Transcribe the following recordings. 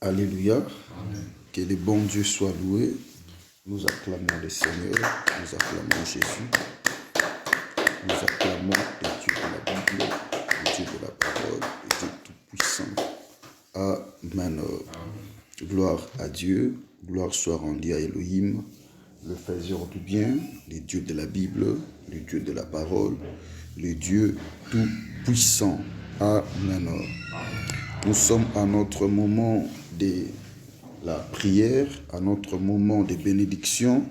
Alléluia. Que le bon Dieu soit loué. Nous acclamons le Seigneur, nous acclamons Jésus, nous acclamons le Dieu de la Bible, le Dieu de la parole, le Dieu tout-puissant. Amen. Gloire à Dieu, gloire soit rendue à Elohim, le faiseur du bien, le Dieu de la Bible, le Dieu de la parole, le Dieu tout-puissant. Amen. Nous sommes à notre moment de la prière, à notre moment de bénédiction.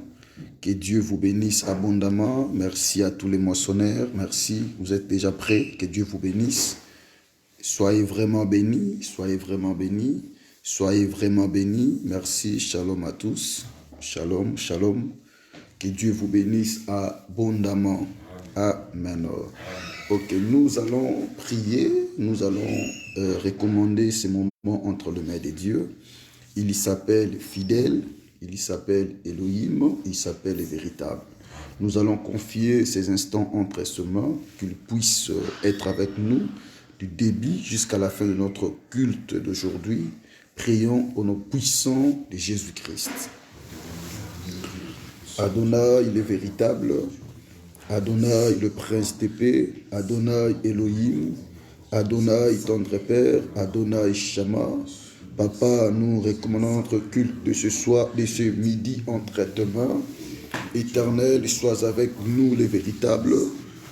Que Dieu vous bénisse abondamment. Merci à tous les moissonneurs. Merci, vous êtes déjà prêts. Que Dieu vous bénisse. Soyez vraiment bénis, soyez vraiment bénis, soyez vraiment bénis. Merci, shalom à tous. Shalom, shalom. Que Dieu vous bénisse abondamment. Amen. Ok, nous allons prier, nous allons recommander ce moment entre les mains de Dieu. Il s'appelle fidèle, il s'appelle Elohim, il s'appelle véritable. Nous allons confier ces instants entre ses mains, qu'il puisse être avec nous du début jusqu'à la fin de notre culte d'aujourd'hui. Prions au nom puissant de Jésus-Christ. Adonai, il est véritable. Adonai, le prince de paix. Adonai, Elohim. Adonai, tendre Père. Adonai, Shama. Papa, nous recommandons notre culte de ce soir, de ce midi entre tes mains. Éternel, sois avec nous les véritables.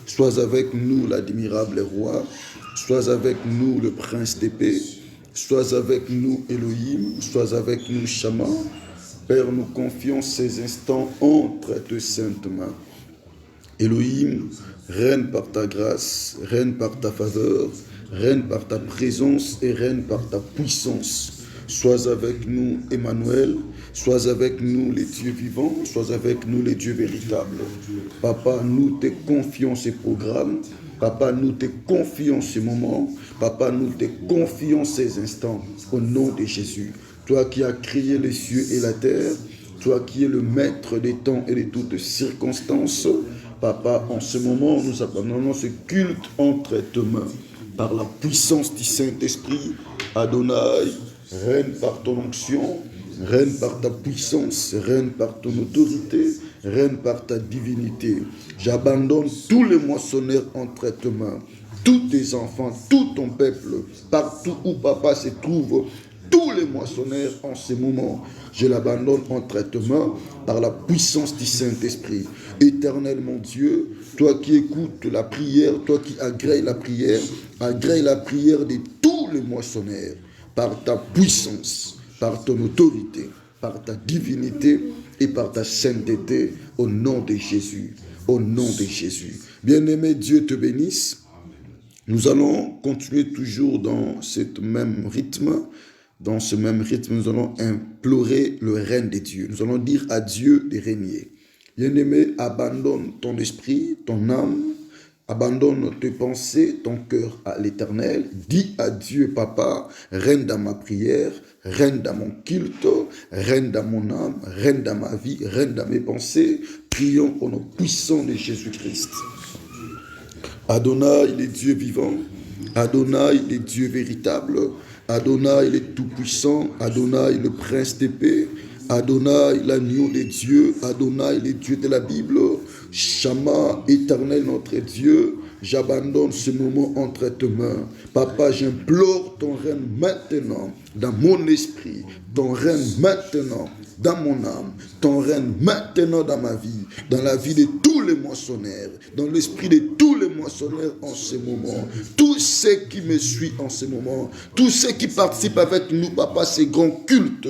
Sois avec nous l'admirable roi. Sois avec nous le prince de paix. Sois avec nous Elohim. Sois avec nous Shama. Père, nous confions ces instants entre tes saintes mains. Elohim, règne par ta grâce, règne par ta faveur, règne par ta présence et règne par ta puissance. Sois avec nous, Emmanuel. Sois avec nous, les dieux vivants. Sois avec nous, les dieux véritables. Papa, nous te confions ces programmes. Papa, nous te confions ces moments. Papa, nous te confions ces instants. Au nom de Jésus. Toi qui as créé les cieux et la terre. Toi qui es le maître des temps et de toutes circonstances. Papa, en ce moment, nous abandonnons ce culte entre tes mains. Par la puissance du Saint-Esprit, Adonai, règne par ton onction, règne par ta puissance, règne par ton autorité, règne par ta divinité. J'abandonne tous les moissonneurs entre tes mains, tous tes enfants, tout ton peuple, partout où papa se trouve, tous les moissonneurs en ce moment, je l'abandonne entre tes mains par la puissance du Saint-Esprit. Éternel mon Dieu, toi qui écoutes la prière, toi qui agrée la prière de tous les moissonneurs, par ta puissance, par ton autorité, par ta divinité et par ta sainteté, au nom de Jésus, au nom de Jésus. Bien-aimé, Dieu te bénisse. Nous allons continuer toujours dans ce même rythme. Dans ce même rythme, nous allons implorer le règne de Dieu. Nous allons dire à Dieu de régner. Bien-aimé, abandonne ton esprit, ton âme, abandonne tes pensées, ton cœur à l'Éternel. Dis à Dieu, Papa, règne dans ma prière, règne dans mon culte, règne dans mon âme, règne dans ma vie, règne dans mes pensées. Prions au nom puissant de Jésus-Christ. Adonai, il est Dieu vivant. Adonai, il est Dieu véritable. Adonai, il est tout-puissant. Adonai, le prince de paix. Adonai, l'agneau des dieux. Adonai, les dieux de la Bible. Shama, éternel notre Dieu. J'abandonne ce moment entre tes mains. Papa, j'implore ton règne maintenant dans mon esprit. Ton règne maintenant dans mon âme. Ton règne maintenant dans ma vie. Dans la vie de tous les moissonneurs. Dans l'esprit de tous les moissonneurs en ce moment. Tous ceux qui me suivent en ce moment. Tous ceux qui participent avec nous, Papa, ces grands cultes.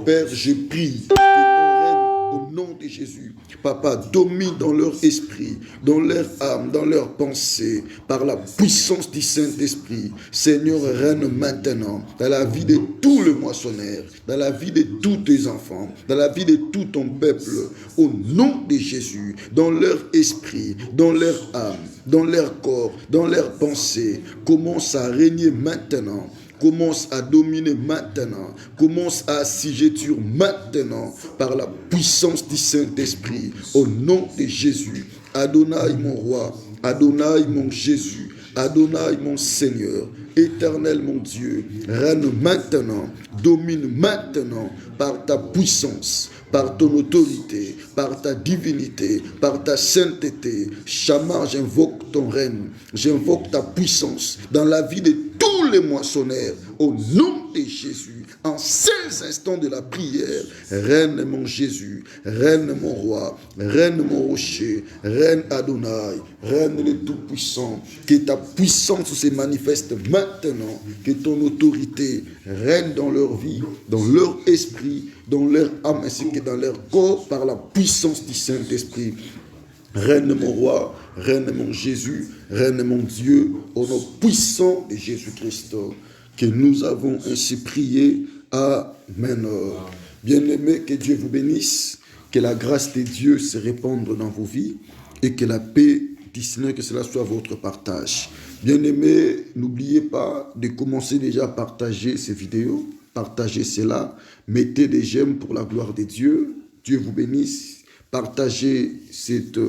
Père, je prie que ton règne au nom de Jésus, Papa, domine dans leur esprit, dans leur âme, dans leurs pensées, par la puissance du Saint-Esprit. Seigneur, règne maintenant dans la vie de tous les moissonneurs, dans la vie de tous tes enfants, dans la vie de tout ton peuple, au nom de Jésus, dans leur esprit, dans leur âme, dans leur corps, dans leurs pensées. Commence à régner maintenant. Commence à dominer maintenant, commence à assujettir maintenant par la puissance du Saint-Esprit, au nom de Jésus. Adonai mon roi, Adonai mon Jésus, Adonai mon Seigneur, Éternel mon Dieu, règne maintenant, domine maintenant par ta puissance, par ton autorité, par ta divinité, par ta sainteté. Shama, j'invoque ton règne, j'invoque ta puissance dans la vie de tous les moissonneurs, au nom de Jésus. En ces instants de la prière, règne mon Jésus, règne mon roi, règne mon rocher, règne Adonai, règne le Tout-Puissant. Que ta puissance se manifeste maintenant, que ton autorité règne dans leur vie, dans leur esprit, dans leur âme ainsi que dans leur corps par la puissance du Saint-Esprit. Règne mon roi, règne mon Jésus, règne mon Dieu, au nom puissant de Jésus-Christ, que nous avons ainsi prié. Amen. Bien-aimés, que Dieu vous bénisse, que la grâce de Dieu se répande dans vos vies et que la paix du Seigneur, que cela soit votre partage. Bien-aimés, n'oubliez pas de commencer déjà à partager ces vidéos, partagez cela, mettez des j'aime pour la gloire de Dieu. Dieu vous bénisse. Partagez cette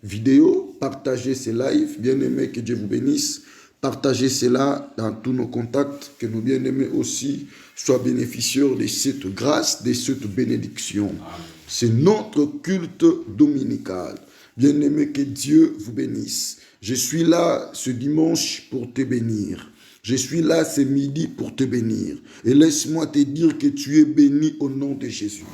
vidéo, partagez ces lives. Bien-aimés, que Dieu vous bénisse. Partagez cela dans tous nos contacts, que nos bien-aimés aussi soient bénéficiaires de cette grâce, de cette bénédiction. C'est notre culte dominical. Bien-aimés, que Dieu vous bénisse. Je suis là ce dimanche pour te bénir. Je suis là ce midi pour te bénir. Et laisse-moi te dire que tu es béni au nom de Jésus.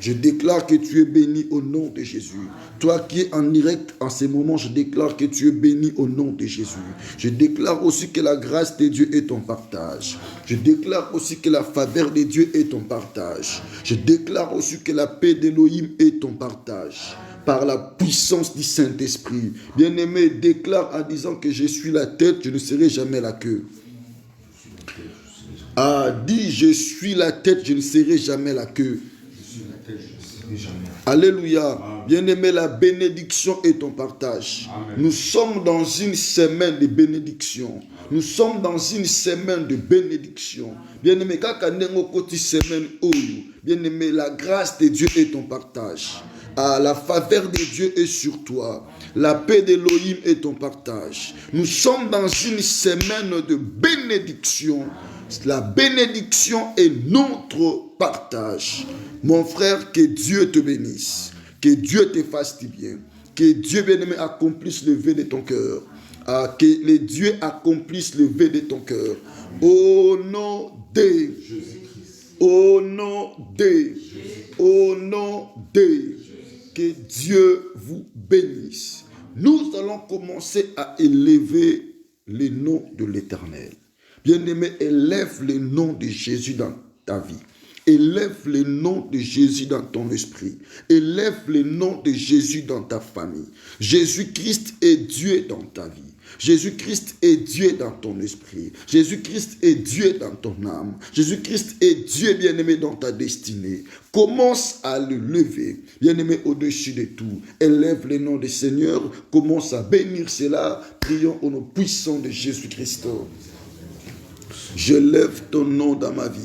Je déclare que tu es béni au nom de Jésus. Toi qui es en direct en ce moment, je déclare que tu es béni au nom de Jésus. Je déclare aussi que la grâce de Dieu est ton partage. Je déclare aussi que la faveur de Dieu est ton partage. Je déclare aussi que la paix d'Élohim est ton partage. Par la puissance du Saint-Esprit. Bien-aimé, déclare en disant que je suis la tête, je ne serai jamais la queue. Dis, je suis la tête, je ne serai jamais la queue. Alléluia. Bien-aimé, la bénédiction est ton partage. Amen. Nous sommes dans une semaine de bénédiction. Nous sommes dans une semaine de bénédiction. Bien-aimé, bien-aimé, la grâce de Dieu est ton partage. La faveur de Dieu est sur toi. La paix d'Élohim est ton partage. Nous sommes dans une semaine de bénédiction. La bénédiction est notre partage. Mon frère, que Dieu te bénisse. Que Dieu te fasse du bien. Que Dieu bien-aimé accomplisse le vœu de ton cœur. Que le Dieu accomplisse le vœu de ton cœur. Au nom de Jésus-Christ. Au nom de. Au nom de. Que Dieu vous bénisse. Nous allons commencer à élever le nom de l'Éternel. Bien-aimé, élève le nom de Jésus dans ta vie. Élève le nom de Jésus dans ton esprit. Élève le nom de Jésus dans ta famille. Jésus-Christ est Dieu dans ta vie. Jésus-Christ est Dieu dans ton esprit. Jésus-Christ est Dieu dans ton âme. Jésus-Christ est Dieu bien-aimé dans ta destinée. Commence à le lever, bien-aimé, au-dessus de tout. Élève le nom du Seigneur. Commence à bénir cela. Prions au nom puissant de Jésus-Christ. Je lève ton nom dans ma vie.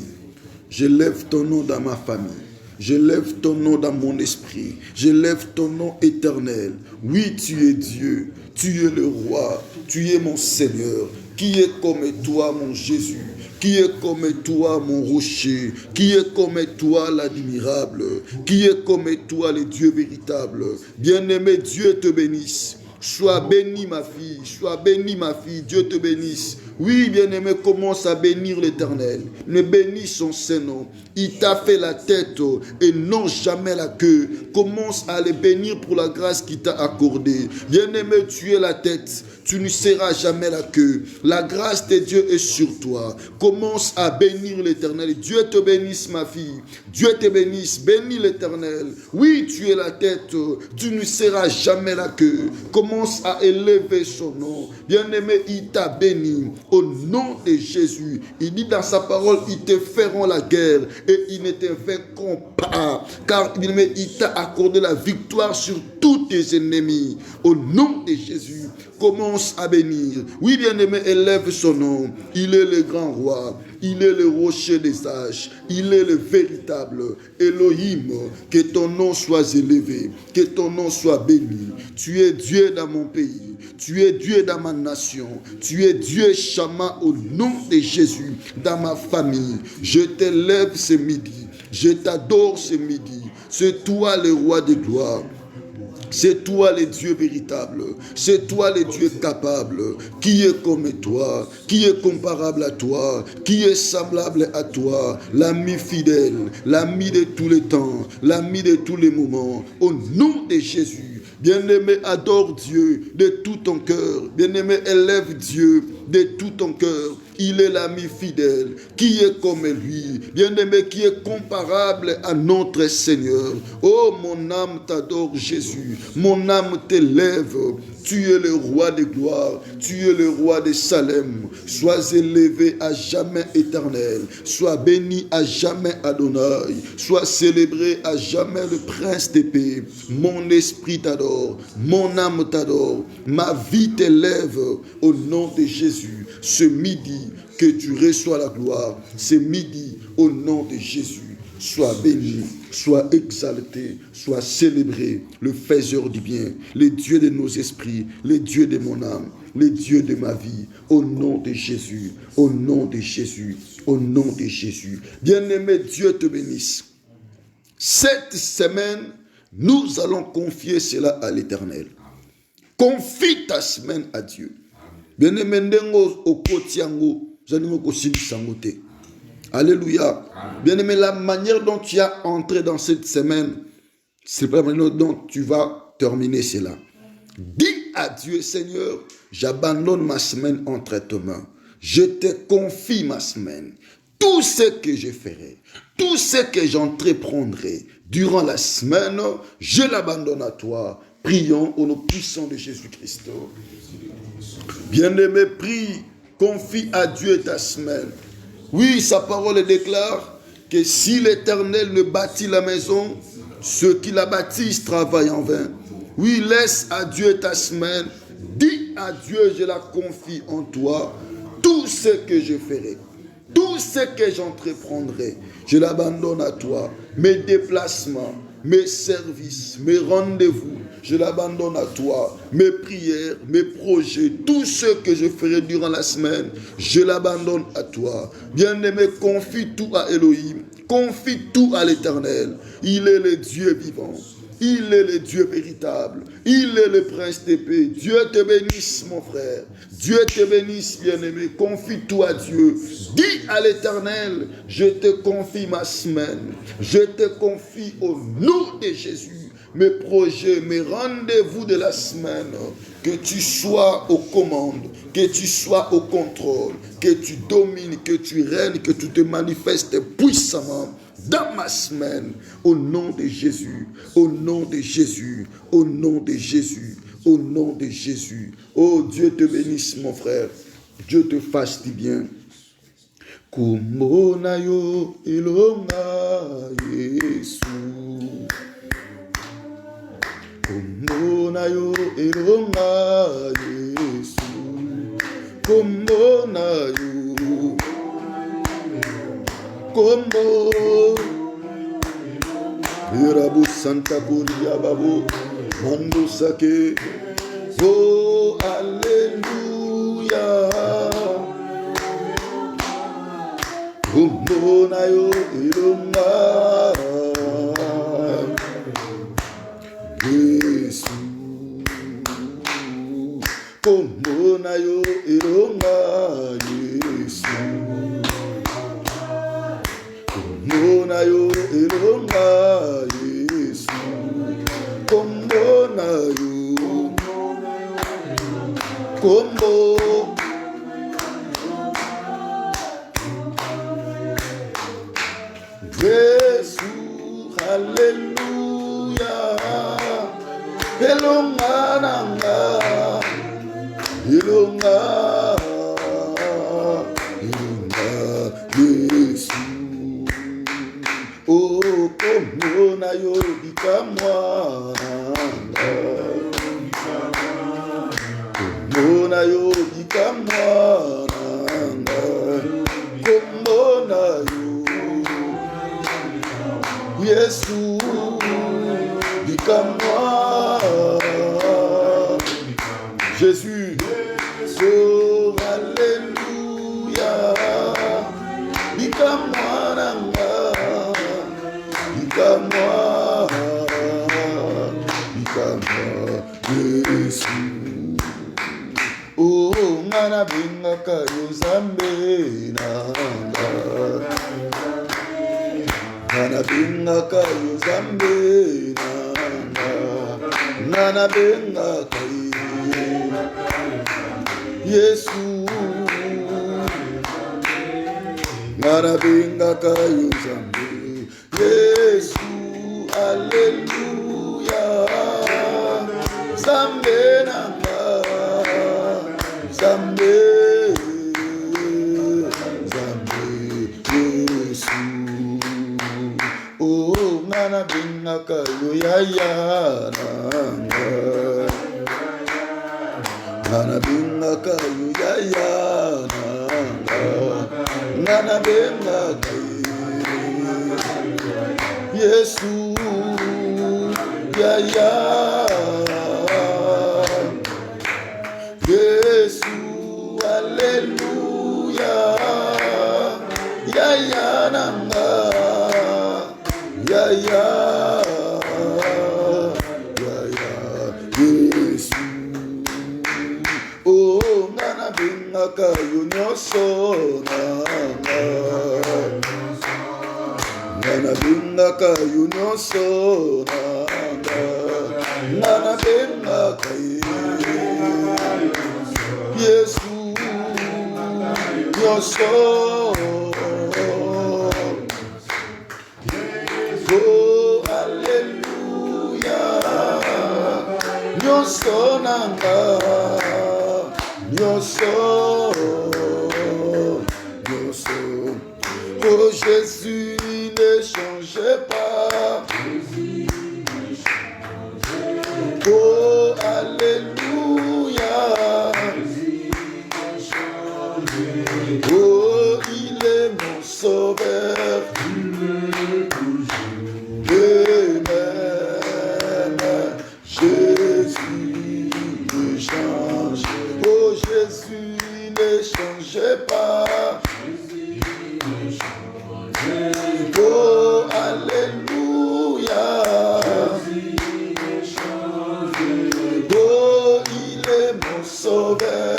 Je lève ton nom dans ma famille. Je lève ton nom dans mon esprit. Je lève ton nom éternel. Oui, tu es Dieu. Tu es le roi. Tu es mon Seigneur. Qui est comme toi, mon Jésus? Qui est comme toi, mon rocher? Qui est comme toi, l'admirable? Qui est comme toi, le Dieu véritable? Bien-aimé, Dieu te bénisse. Sois béni, ma fille. Sois béni, ma fille. Dieu te bénisse. Oui, bien-aimé, commence à bénir l'Éternel. Ne bénis son Saint-Nom. Il t'a fait la tête et non jamais la queue. Commence à le bénir pour la grâce qu'il t'a accordée. Bien-aimé, tu es la tête. Tu ne seras jamais la queue. La grâce de Dieu est sur toi. Commence à bénir l'Éternel. Dieu te bénisse, ma fille. Dieu te bénisse. Bénis l'Éternel. Oui, tu es la tête. Tu ne seras jamais la queue. Commence à élever son nom. Bien-aimé, il t'a béni. Au nom de Jésus, il dit dans sa parole, ils te feront la guerre et ils ne te vaincront pas. Car il t'a accordé la victoire sur tous tes ennemis. Au nom de Jésus, commence à bénir. Oui, bien-aimé, élève son nom. Il est le grand roi. Il est le rocher des âges. Il est le véritable Elohim. Que ton nom soit élevé. Que ton nom soit béni. Tu es Dieu dans mon pays. Tu es Dieu dans ma nation. Tu es Dieu, Shama, au nom de Jésus, dans ma famille. Je t'élève ce midi. Je t'adore ce midi. C'est toi le roi de gloire. C'est toi le Dieu véritable, c'est toi le Dieu capable, qui est comme toi, qui est comparable à toi, qui est semblable à toi, l'ami fidèle, l'ami de tous les temps, l'ami de tous les moments, au nom de Jésus. Bien-aimé, adore Dieu de tout ton cœur. Bien-aimé, élève Dieu de tout ton cœur. Il est l'ami fidèle, qui est comme lui. Bien-aimé, qui est comparable à notre Seigneur. Oh, mon âme t'adore Jésus. Mon âme t'élève. Tu es le roi de gloire. Tu es le roi de Salem. Sois élevé à jamais éternel. Sois béni à jamais Adonai. Sois célébré à jamais le prince de paix. Mon esprit t'adore. Mon âme t'adore. Ma vie t'élève au nom de Jésus. Ce midi, que tu reçois la gloire. Ce midi, au nom de Jésus. Sois béni, sois exalté, sois célébré, le faiseur du bien, le Dieu de nos esprits, le Dieu de mon âme, le Dieu de ma vie, au nom de Jésus, au nom de Jésus, au nom de Jésus. Bien-aimé, Dieu te bénisse. Cette semaine, nous allons confier cela à l'Éternel. Confie ta semaine à Dieu. Bien-aimé, ndengo okotiango, zanimo kosilisangote. Alléluia. Bien-aimé, la manière dont tu as entré dans cette semaine, c'est pas la manière dont tu vas terminer cela. Dis à Dieu, Seigneur, j'abandonne ma semaine entre tes mains. Je te confie ma semaine. Tout ce que je ferai, tout ce que j'entreprendrai durant la semaine, je l'abandonne à toi. Prions au nom puissant de Jésus-Christ. Bien-aimé, prie, confie à Dieu ta semaine. Oui, sa parole déclare que si l'Éternel ne bâtit la maison, ceux qui la bâtissent travaillent en vain. Oui, laisse à Dieu ta semaine. Dis à Dieu, je la confie en toi. Tout ce que je ferai, tout ce que j'entreprendrai, je l'abandonne à toi. Mes déplacements, mes services, mes rendez-vous, je l'abandonne à toi. Mes prières, mes projets, tout ce que je ferai durant la semaine, je l'abandonne à toi. Bien-aimé, confie tout à Elohim, confie tout à l'Éternel. Il est le Dieu vivant. Il est le Dieu véritable. Il est le prince de paix. Dieu te bénisse, mon frère. Dieu te bénisse, bien-aimé. Confie tout à Dieu. Dis à l'Éternel, je te confie ma semaine. Je te confie au nom de Jésus mes projets, mes rendez-vous de la semaine. Que tu sois aux commandes, que tu sois au contrôle, que tu domines, que tu règnes, que tu te manifestes puissamment dans ma semaine, au nom de Jésus, au nom de Jésus, au nom de Jésus, au nom de Jésus. Oh, Dieu te bénisse, mon frère. Dieu te fasse du bien. Kumona yo ilonga Yesu. Kumona yo ilonga Yesu. Kumona yo. Kombo Irabu Santa Kuria Babu Mando Sake. Oh, Alléluia. Kombo na yo ilonga Yesu. Kombo na yo ilonga Yesu. Kombo na yo ilonga Yesu. Kombo na yo. Kombo. Yesu, hallelujah. Ilonga nanga. Ilonga. Ilonga Yesu. Oh, kombo na yo bikamwa. Yesu, bika-moi. Jésus, oh, alléluia. Bika-moi, nanga. Bika-moi. Bika-moi, Yesu. Oh, ngana bingaka yo Zambe nanga. Ngana bingaka yo Zambe nanga. Ngana bingaka Yesu. Ngana bingaka yo Zambe. Yesu, alléluia. Zambe nanga. Zambe, Zambe, Yesu. Oh, ngana bingaka yo yaya nanga. Ngana bingaka yo yaya nanga. Ngana bingaka Yesu, yaya. Yesu, alléluia. Yaya nanga. Yaya. Yaya. Yesu. Oh, ngana bingaka yo nyonso nanga. Ngana bingaka yo nyonso nanga. Ngana bingaka Yesu, nyonso. Oh, alléluia. Nyonso nanga. Nyonso. Nyonso. Oh, Jésus, ne changez pas. Oh, alléluia. Oh, il est mon sauveur. Et même Jésus ne change. Oh, Jésus ne change pas. Oh, alléluia. Oh, il est mon sauveur.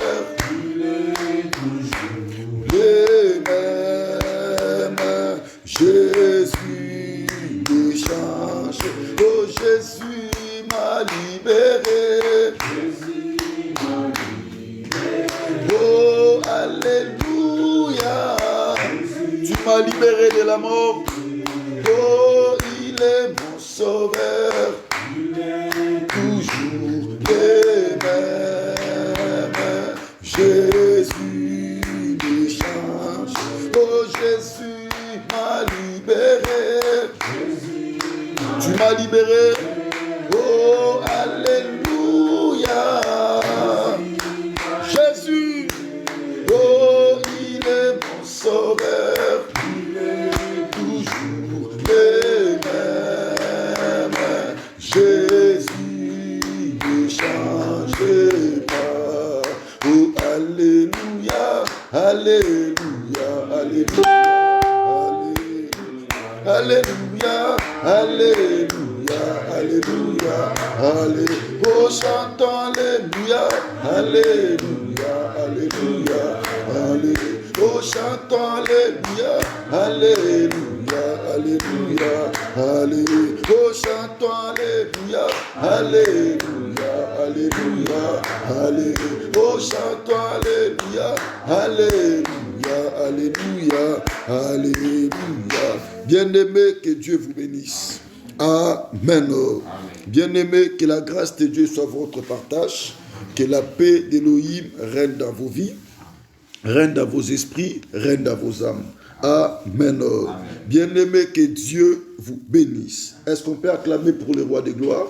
Et même Jésus ne change. Oh, Jésus m'a libéré. Oh, alléluia. Tu m'as libéré de la mort. Oh, il est mon sauveur. Toujours les mêmes. Jésus ne change. Oh, Jésus m'a libéré. Tu m'as libéré. Oh, alléluia. Jésus. Oh, il est mon sauveur. Toujours les mêmes. Jésus ne change pas. Oh, alléluia, alléluia, alléluia, alléluia, alléluia, alléluia, alléluia. Oh, chantons alléluia, alléluia, alléluia, alléluia. Oh, chantons alléluia, alléluia, alléluia, alléluia. Oh, chantons alléluia, alléluia, alléluia, alléluia. Oh, chantons alléluia, alléluia, alléluia, alléluia. Bien-aimés, que Dieu vous bénisse. Amen. Bien-aimés, que la grâce de Dieu soit votre partage, que la paix d'Élohim règne dans vos vies, règne dans vos esprits, règne dans vos âmes. Amen. Bien-aimés, que Dieu vous bénisse. Est-ce qu'on peut acclamer pour le roi de gloire?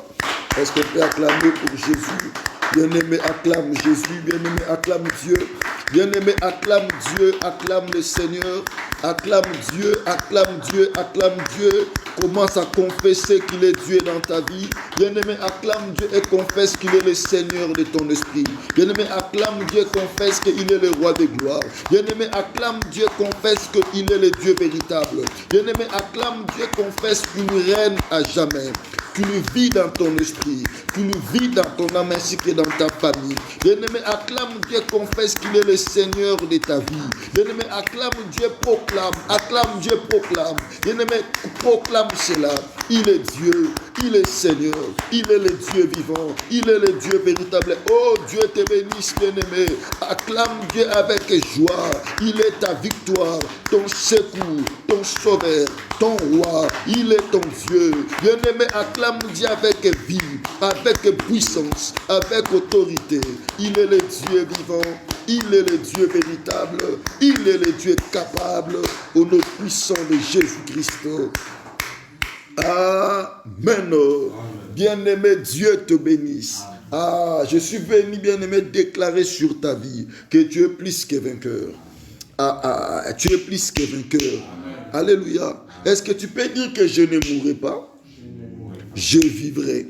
Est-ce qu'on peut acclamer pour Jésus? Bien-aimé, acclame Jésus. Bien-aimé, acclame Dieu. Bien-aimé, acclame Dieu, acclame le Seigneur. Acclame Dieu, acclame Dieu, acclame Dieu. Commence à confesser qu'il est Dieu dans ta vie. Bien-aimé, acclame Dieu et confesse qu'il est le Seigneur de ton esprit. Bien-aimé, acclame Dieu et confesse qu'il est le roi de gloire. Bien-aimé, acclame Dieu et confesse qu'il est le Dieu véritable. Bien-aimé, acclame Dieu et confesse qu'il règne à jamais. Tu le vis dans ton esprit, tu le vis dans ton âme ainsi que dans ta famille. Bien-aimé, acclame Dieu, confesse qu'il est le Seigneur de ta vie. Bien-aimé, acclame Dieu, acclame Dieu, proclame. Bien-aimé, proclame cela. Il est Dieu, il est Seigneur, il est le Dieu vivant, il est le Dieu véritable. Oh Dieu te bénisse, bien-aimé. Acclame Dieu avec joie. Il est ta victoire, ton secours, ton sauveur, ton roi. Il est ton Dieu. Bien-aimé, acclame Dieu avec vie, avec puissance, avec autorité. Il est le Dieu vivant, il est le Dieu véritable, il est le Dieu capable, au nom puissant de Jésus-Christ. Amen. Bien-aimé, Dieu te bénisse. Je suis venu, bien-aimé, déclarer sur ta vie que tu es plus que vainqueur. Tu es plus que vainqueur. Alléluia. Est-ce que tu peux dire que je ne mourrai pas? Je vivrai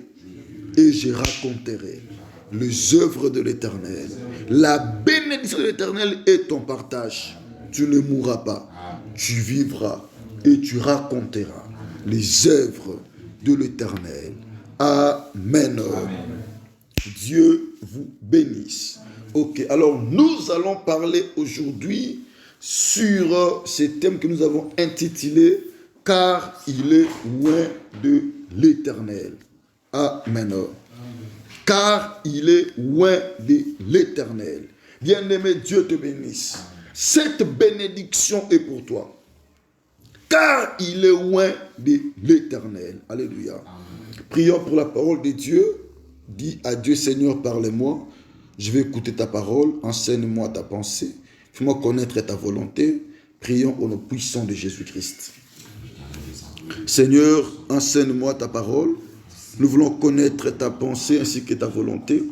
et je raconterai les œuvres de l'Éternel. La bénédiction de l'Éternel est ton partage. Tu ne mourras pas. Tu vivras et tu raconteras les œuvres de l'Éternel. Amen. Dieu vous bénisse. Ok, alors nous allons parler aujourd'hui sur ce thème que nous avons intitulé « Car il est loin de l'Éternel ». Amen. Car il est loin de l'Éternel. Bien-aimé, Dieu te bénisse. Cette bénédiction est pour toi. Car il est loin de l'Éternel. Alléluia. Prions pour la parole de Dieu. Dis à Dieu, Seigneur, parle-moi. Je vais écouter ta parole. Enseigne-moi ta pensée. Fais-moi connaître ta volonté. Prions au nom puissant de Jésus-Christ. Seigneur, enseigne-moi ta parole. Nous voulons connaître ta pensée ainsi que ta volonté.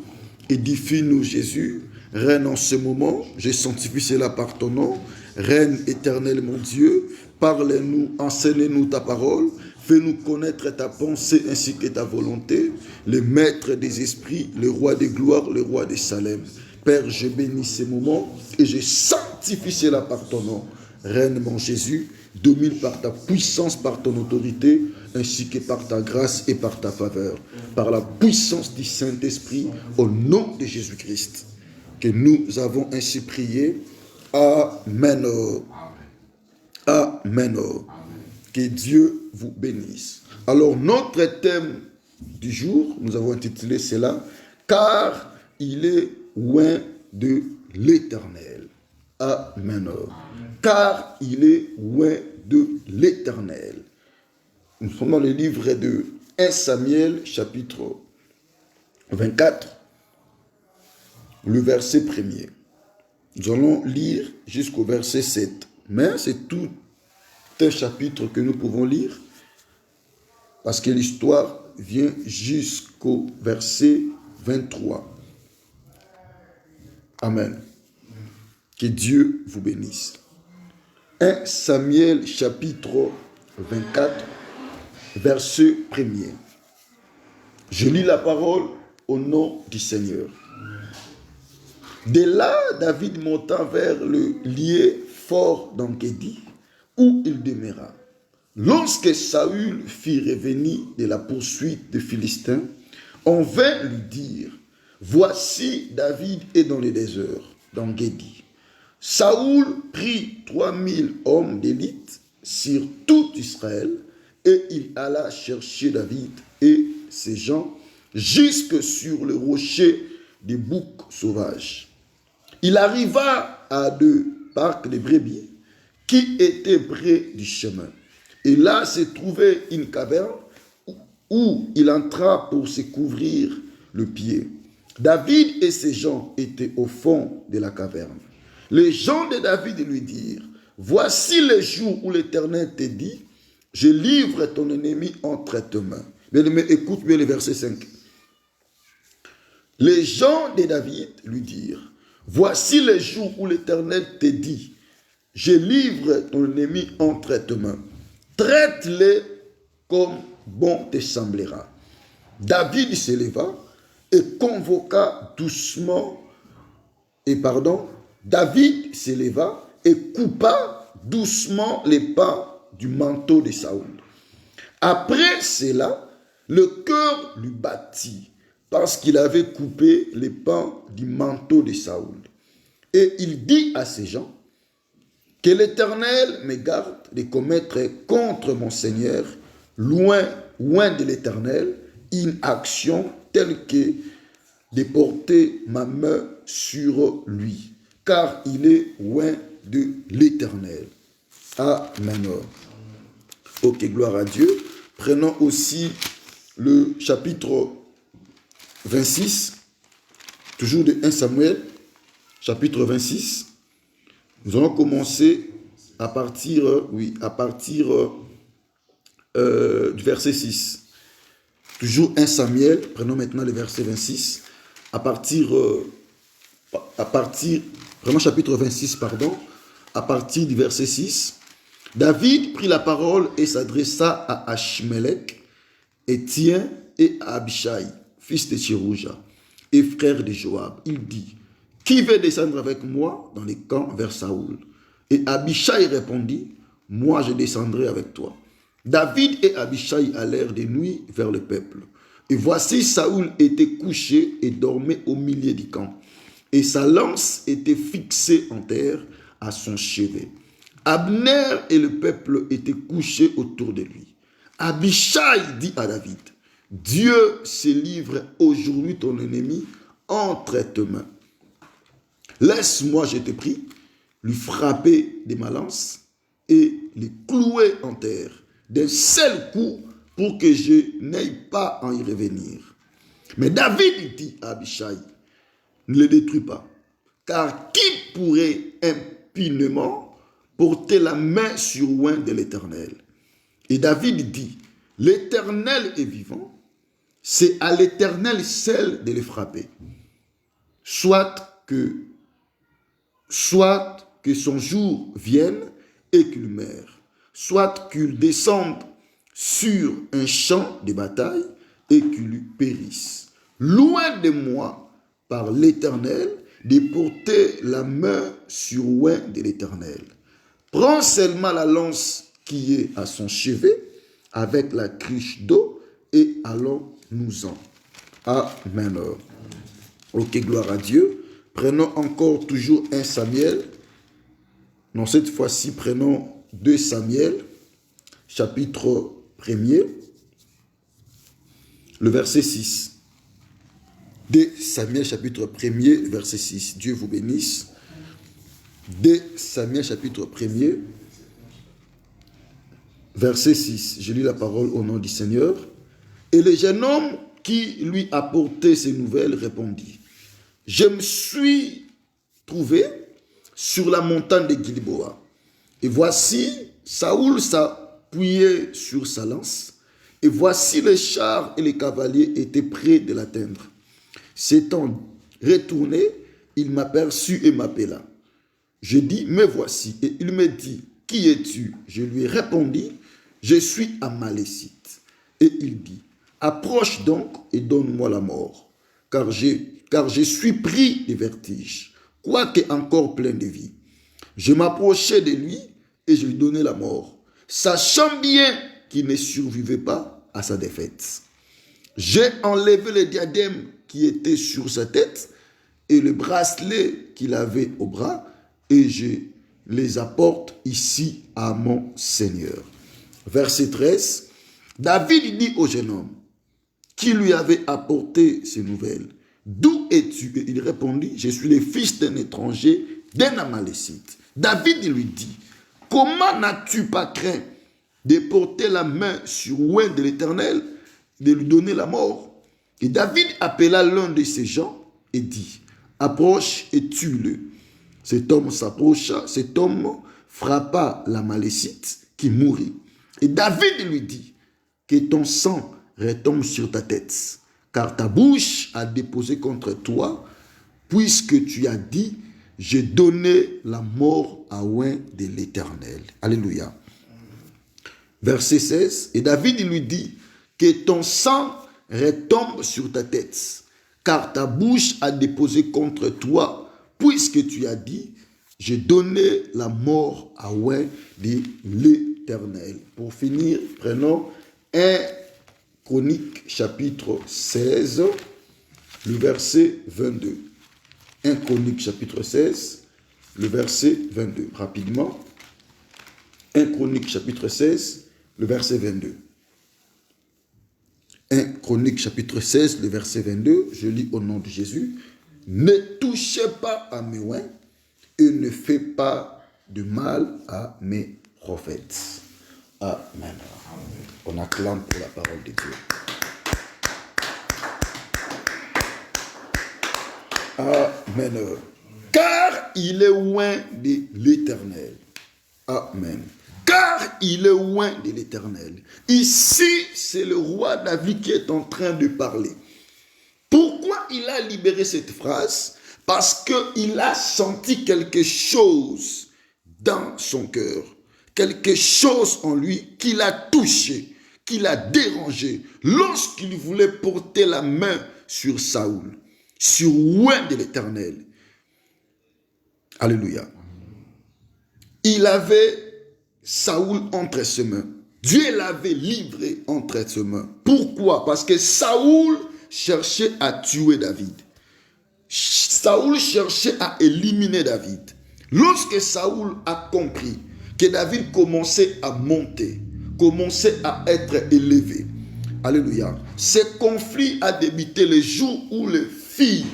Édifie-nous, Jésus. Règne en ce moment. Je sanctifie cela par ton nom. Règne éternel, mon Dieu. Parle-nous, enseigne-nous ta parole. Fais-nous connaître ta pensée ainsi que ta volonté. Le maître des esprits, le roi des gloires, le roi des Salem. Père, je bénis ces moments et je sanctifie cela par ton nom. Règne, mon Jésus. Domine par ta puissance, par ton autorité, ainsi que par ta grâce et par ta faveur. Par la puissance du Saint-Esprit, au nom de Jésus-Christ. Que nous avons ainsi prié. Amen. Amen. Que Dieu vous bénisse. Alors, notre thème du jour, nous avons intitulé cela, « Car il est loin de l'Éternel ». Amen. Car il est loin de l'Éternel. Nous sommes dans le livre de 1 Samuel, chapitre 24, le verset 1er. Nous allons lire jusqu'au verset 7. Mais c'est tout un chapitre que nous pouvons lire, parce que l'histoire vient jusqu'au verset 23. Amen. Que Dieu vous bénisse. 1 Samuel chapitre 24, verset 1er. Je lis la parole au nom du Seigneur. De là, David monta vers le lieu fort d'Engedi, où il demeura. Lorsque Saül fit revenir de la poursuite des Philistins, on vint lui dire, « Voici David est dans le désert d'Engedi. » Saül prit 3000 hommes d'élite sur tout Israël et il alla chercher David et ses gens jusque sur le rocher des boucs sauvages. Il arriva à 2 parcs de brebis qui étaient près du chemin. Et là se trouvait une caverne où il entra pour se couvrir le pied. David et ses gens étaient au fond de la caverne. Les gens de David lui dirent, « Voici le jour où l'Éternel te dit, je livre ton ennemi entre tes mains. » Bien-aimé, écoute bien le verset 5. Les gens de David lui dirent, « Voici les jours où l'Éternel te dit, je livre ton ennemi entre tes mains. Traite-les comme bon te semblera. David se leva et convoqua doucement, David se leva et coupa doucement les pans du manteau de Saoul. Après cela, le cœur lui battit parce qu'il avait coupé les pans du manteau de Saoul. Et il dit à ses gens, que l'Éternel me garde de commettre contre mon Seigneur, loin de l'Éternel, une action telle que de porter ma main sur lui, car il est loin de l'Éternel. Amen. Ok, gloire à Dieu. Prenons aussi le chapitre 26, toujours de 1 Samuel, chapitre 26. Nous allons commencer à partir du verset 6. Toujours 1 Samuel, prenons maintenant le verset 26, vraiment chapitre 26, à partir du verset 6. David prit la parole et s'adressa à Achmelech, Étienne et à Abishai, fils de Tsérouja, et frère de Joab. Il dit, qui veut descendre avec moi dans les camps vers Saoul? Et Abishai répondit, moi je descendrai avec toi. David et Abishai allèrent de nuit vers le peuple. Et voici Saoul était couché et dormait au milieu du camp. Et sa lance était fixée en terre à son chevet. Abner et le peuple étaient couchés autour de lui. Abishai dit à David, Dieu se livre aujourd'hui ton ennemi entre tes mains. Laisse-moi, je te prie, lui frapper de ma lance et le clouer en terre d'un seul coup pour que je n'aille pas à y revenir. Mais David dit à Abishai, ne le détruis pas, car qui pourrait impunément porter la main sur loin de l'Éternel? Et David dit, l'Éternel est vivant, c'est à l'Éternel seul de le frapper. Soit que son jour vienne et qu'il meure, soit qu'il descende sur un champ de bataille et qu'il périsse. Loin de moi, par l'Éternel, de porter la main sur loin de l'Éternel. Prends seulement la lance qui est à son chevet avec la cruche d'eau et allons-nous-en. Amen. Ok, gloire à Dieu. Prenons encore toujours 1 Samuel. Non, cette fois-ci, prenons 2 Samuel, chapitre 1er, le verset 6. 2 Samuel, chapitre 1er, verset 6. Dieu vous bénisse. 2 Samuel, chapitre 1er, verset 6. Je lis la parole au nom du Seigneur. Et le jeune homme qui lui apportait ces nouvelles répondit, je me suis trouvé sur la montagne de Gilboa. Et voici, Saoul s'appuyait sur sa lance. Et voici les chars et les cavaliers étaient prêts de l'atteindre. S'étant retourné, il m'aperçut et m'appela. Je dis, me voici. Et il me dit, qui es-tu? Je lui répondis, je suis Amalécite. Et il dit, approche donc et donne-moi la mort, car je suis pris de vertige, quoique encore plein de vie. Je m'approchai de lui et je lui donnai la mort, sachant bien qu'il ne survivait pas à sa défaite. J'ai enlevé le diadème qui était sur sa tête et le bracelet qu'il avait au bras, et je les apporte ici à mon Seigneur. Verset 13. David dit au jeune homme qui lui avait apporté ces nouvelles, d'où es-tu? Et il répondit, je suis le fils d'un étranger, d'un Amalécite. David lui dit, comment n'as-tu pas craint de porter la main sur loin de l'Éternel, de lui donner la mort? Et David appela l'un de ses gens et dit, approche et tue-le. Cet homme s'approcha, cet homme frappa l'Amalécite qui mourut. Et David lui dit, que ton sang retombe sur ta tête, car ta bouche a déposé contre toi puisque tu as dit, j'ai donné la mort à oint de l'Éternel. Alléluia. Verset 16, et David lui dit, que ton sang retombe sur ta tête, car ta bouche a déposé contre toi, puisque tu as dit, j'ai donné la mort à oint de l'Éternel. Pour finir, prenons 1 Chronique chapitre 16, le verset 22. 1 Chronique chapitre 16, le verset 22. Rapidement. 1 Chronique chapitre 16, le verset 22. 1 Chronique chapitre 16, le verset 22. Je lis au nom de Jésus. Ne touchez pas à mes oins et ne fais pas de mal à mes prophètes. Amen. On acclame pour la parole de Dieu. Amen. Car il est oint de l'Éternel. Amen. Car il est oint de l'Éternel. Ici, c'est le roi David qui est en train de parler. Pourquoi il a libéré cette phrase? Parce qu'il a senti quelque chose dans son cœur. Quelque chose en lui qui l'a touché, qui l'a dérangé lorsqu'il voulait porter la main sur Saoul, sur oint de l'Éternel. Alléluia. Il avait Saoul entre ses mains. Dieu l'avait livré entre ses mains. Pourquoi? Parce que Saoul cherchait à tuer David. Saoul cherchait à éliminer David. Lorsque Saoul a compris que David commençait à monter, commençait à être élevé. Alléluia. Ce conflit a débuté le jour où les filles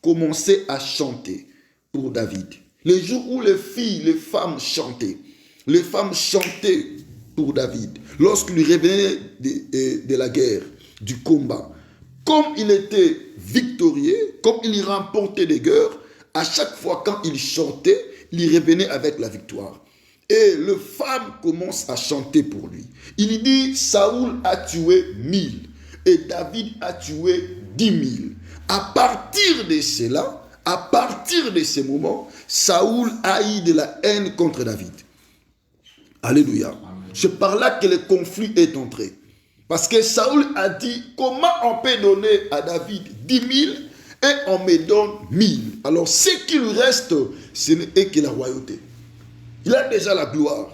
commençaient à chanter pour David. Le jour où les filles, les femmes chantaient. Les femmes chantaient pour David. Lorsqu'il revenait de la guerre, du combat. Comme il était victorieux, comme il remportait des guerres, à chaque fois quand il chantait, il revenait avec la victoire. Et les femmes commencent à chanter pour lui. Il dit, Saoul a tué 1000 et David a tué 10 000. À partir de cela, à partir de ce moment, Saoul a eu de la haine contre David. Alléluia. C'est par là que le conflit est entré. Parce que Saoul a dit, comment on peut donner à David 10 000 et on me donne 1000. Alors ce qui lui reste, ce n'est que la royauté. Il a déjà la gloire.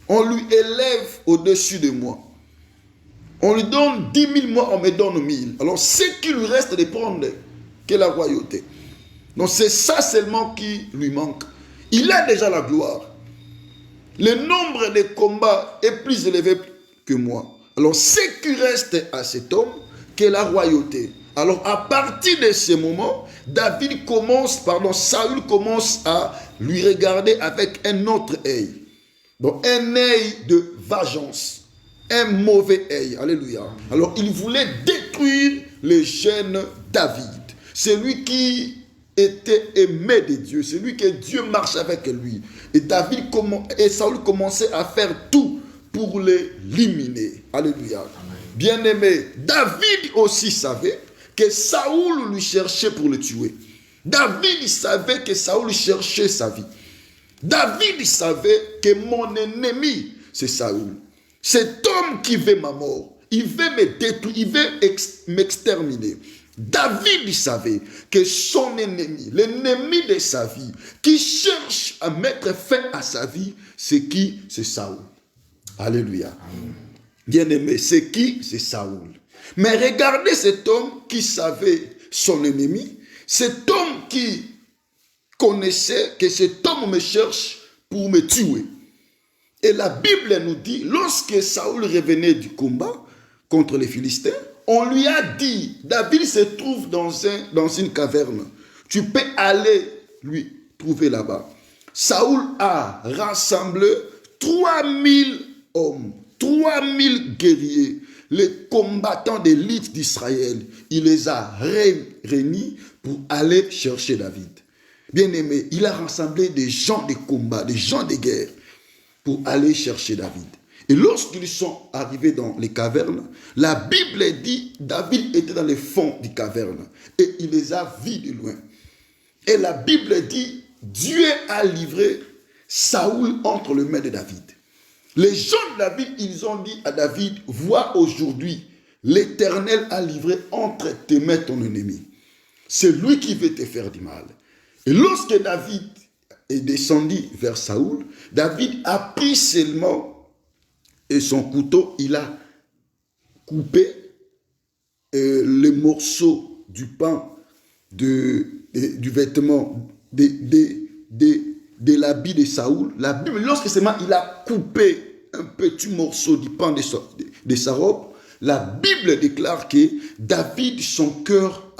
On lui élève au-dessus de moi. On lui donne 10 000, moi on me donne 1000. Alors ce qui lui reste de prendre, que la royauté. Donc c'est ça seulement qui lui manque. Il a déjà la gloire. Le nombre de combats est plus élevé que moi. Alors ce qui reste à cet homme, que la royauté. Alors à partir de ce moment, Saül commence à lui regarder avec un autre œil. Donc un œil de vengeance. Un mauvais œil. Alléluia. Alors il voulait détruire le jeune David. Celui qui était aimé de Dieu. Celui que Dieu marche avec lui. Et Saül commençait à faire tout pour l'éliminer. Alléluia. Bien-aimé, David aussi savait que Saoul lui cherchait pour le tuer. David savait que Saoul cherchait sa vie. David savait que mon ennemi, c'est Saoul. Cet homme qui veut ma mort, il veut me détruire, il veut m'exterminer. David savait que son ennemi, l'ennemi de sa vie, qui cherche à mettre fin à sa vie, c'est qui? C'est Saoul. Alléluia. Bien-aimé, c'est qui? C'est Saoul. Mais regardez cet homme qui savait son ennemi, cet homme qui connaissait que cet homme me cherche pour me tuer. Et la Bible nous dit, lorsque Saoul revenait du combat contre les Philistins, on lui a dit, David se trouve dans une caverne. Tu peux aller lui trouver là-bas. Saoul a rassemblé 3000 hommes, 3000 guerriers, les combattants d'élite d'Israël. Il les a réunis pour aller chercher David. Bien-aimé, il a rassemblé des gens de combat, des gens de guerre pour aller chercher David. Et lorsqu'ils sont arrivés dans les cavernes, la Bible dit David était dans le fond des cavernes et il les a vus de loin. Et la Bible dit, Dieu a livré Saoul entre les mains de David. Les gens de David, ils ont dit à David, vois aujourd'hui, l'Éternel a livré entre tes mains ton ennemi. C'est lui qui veut te faire du mal. Et lorsque David est descendu vers Saoul, David a pris seulement et son couteau, il a coupé les morceaux du pain, du vêtement, de l'habit de Saoul. La Bible, lorsque seulement il a coupé un petit morceau du pain de sa robe, la Bible déclare que David, son cœur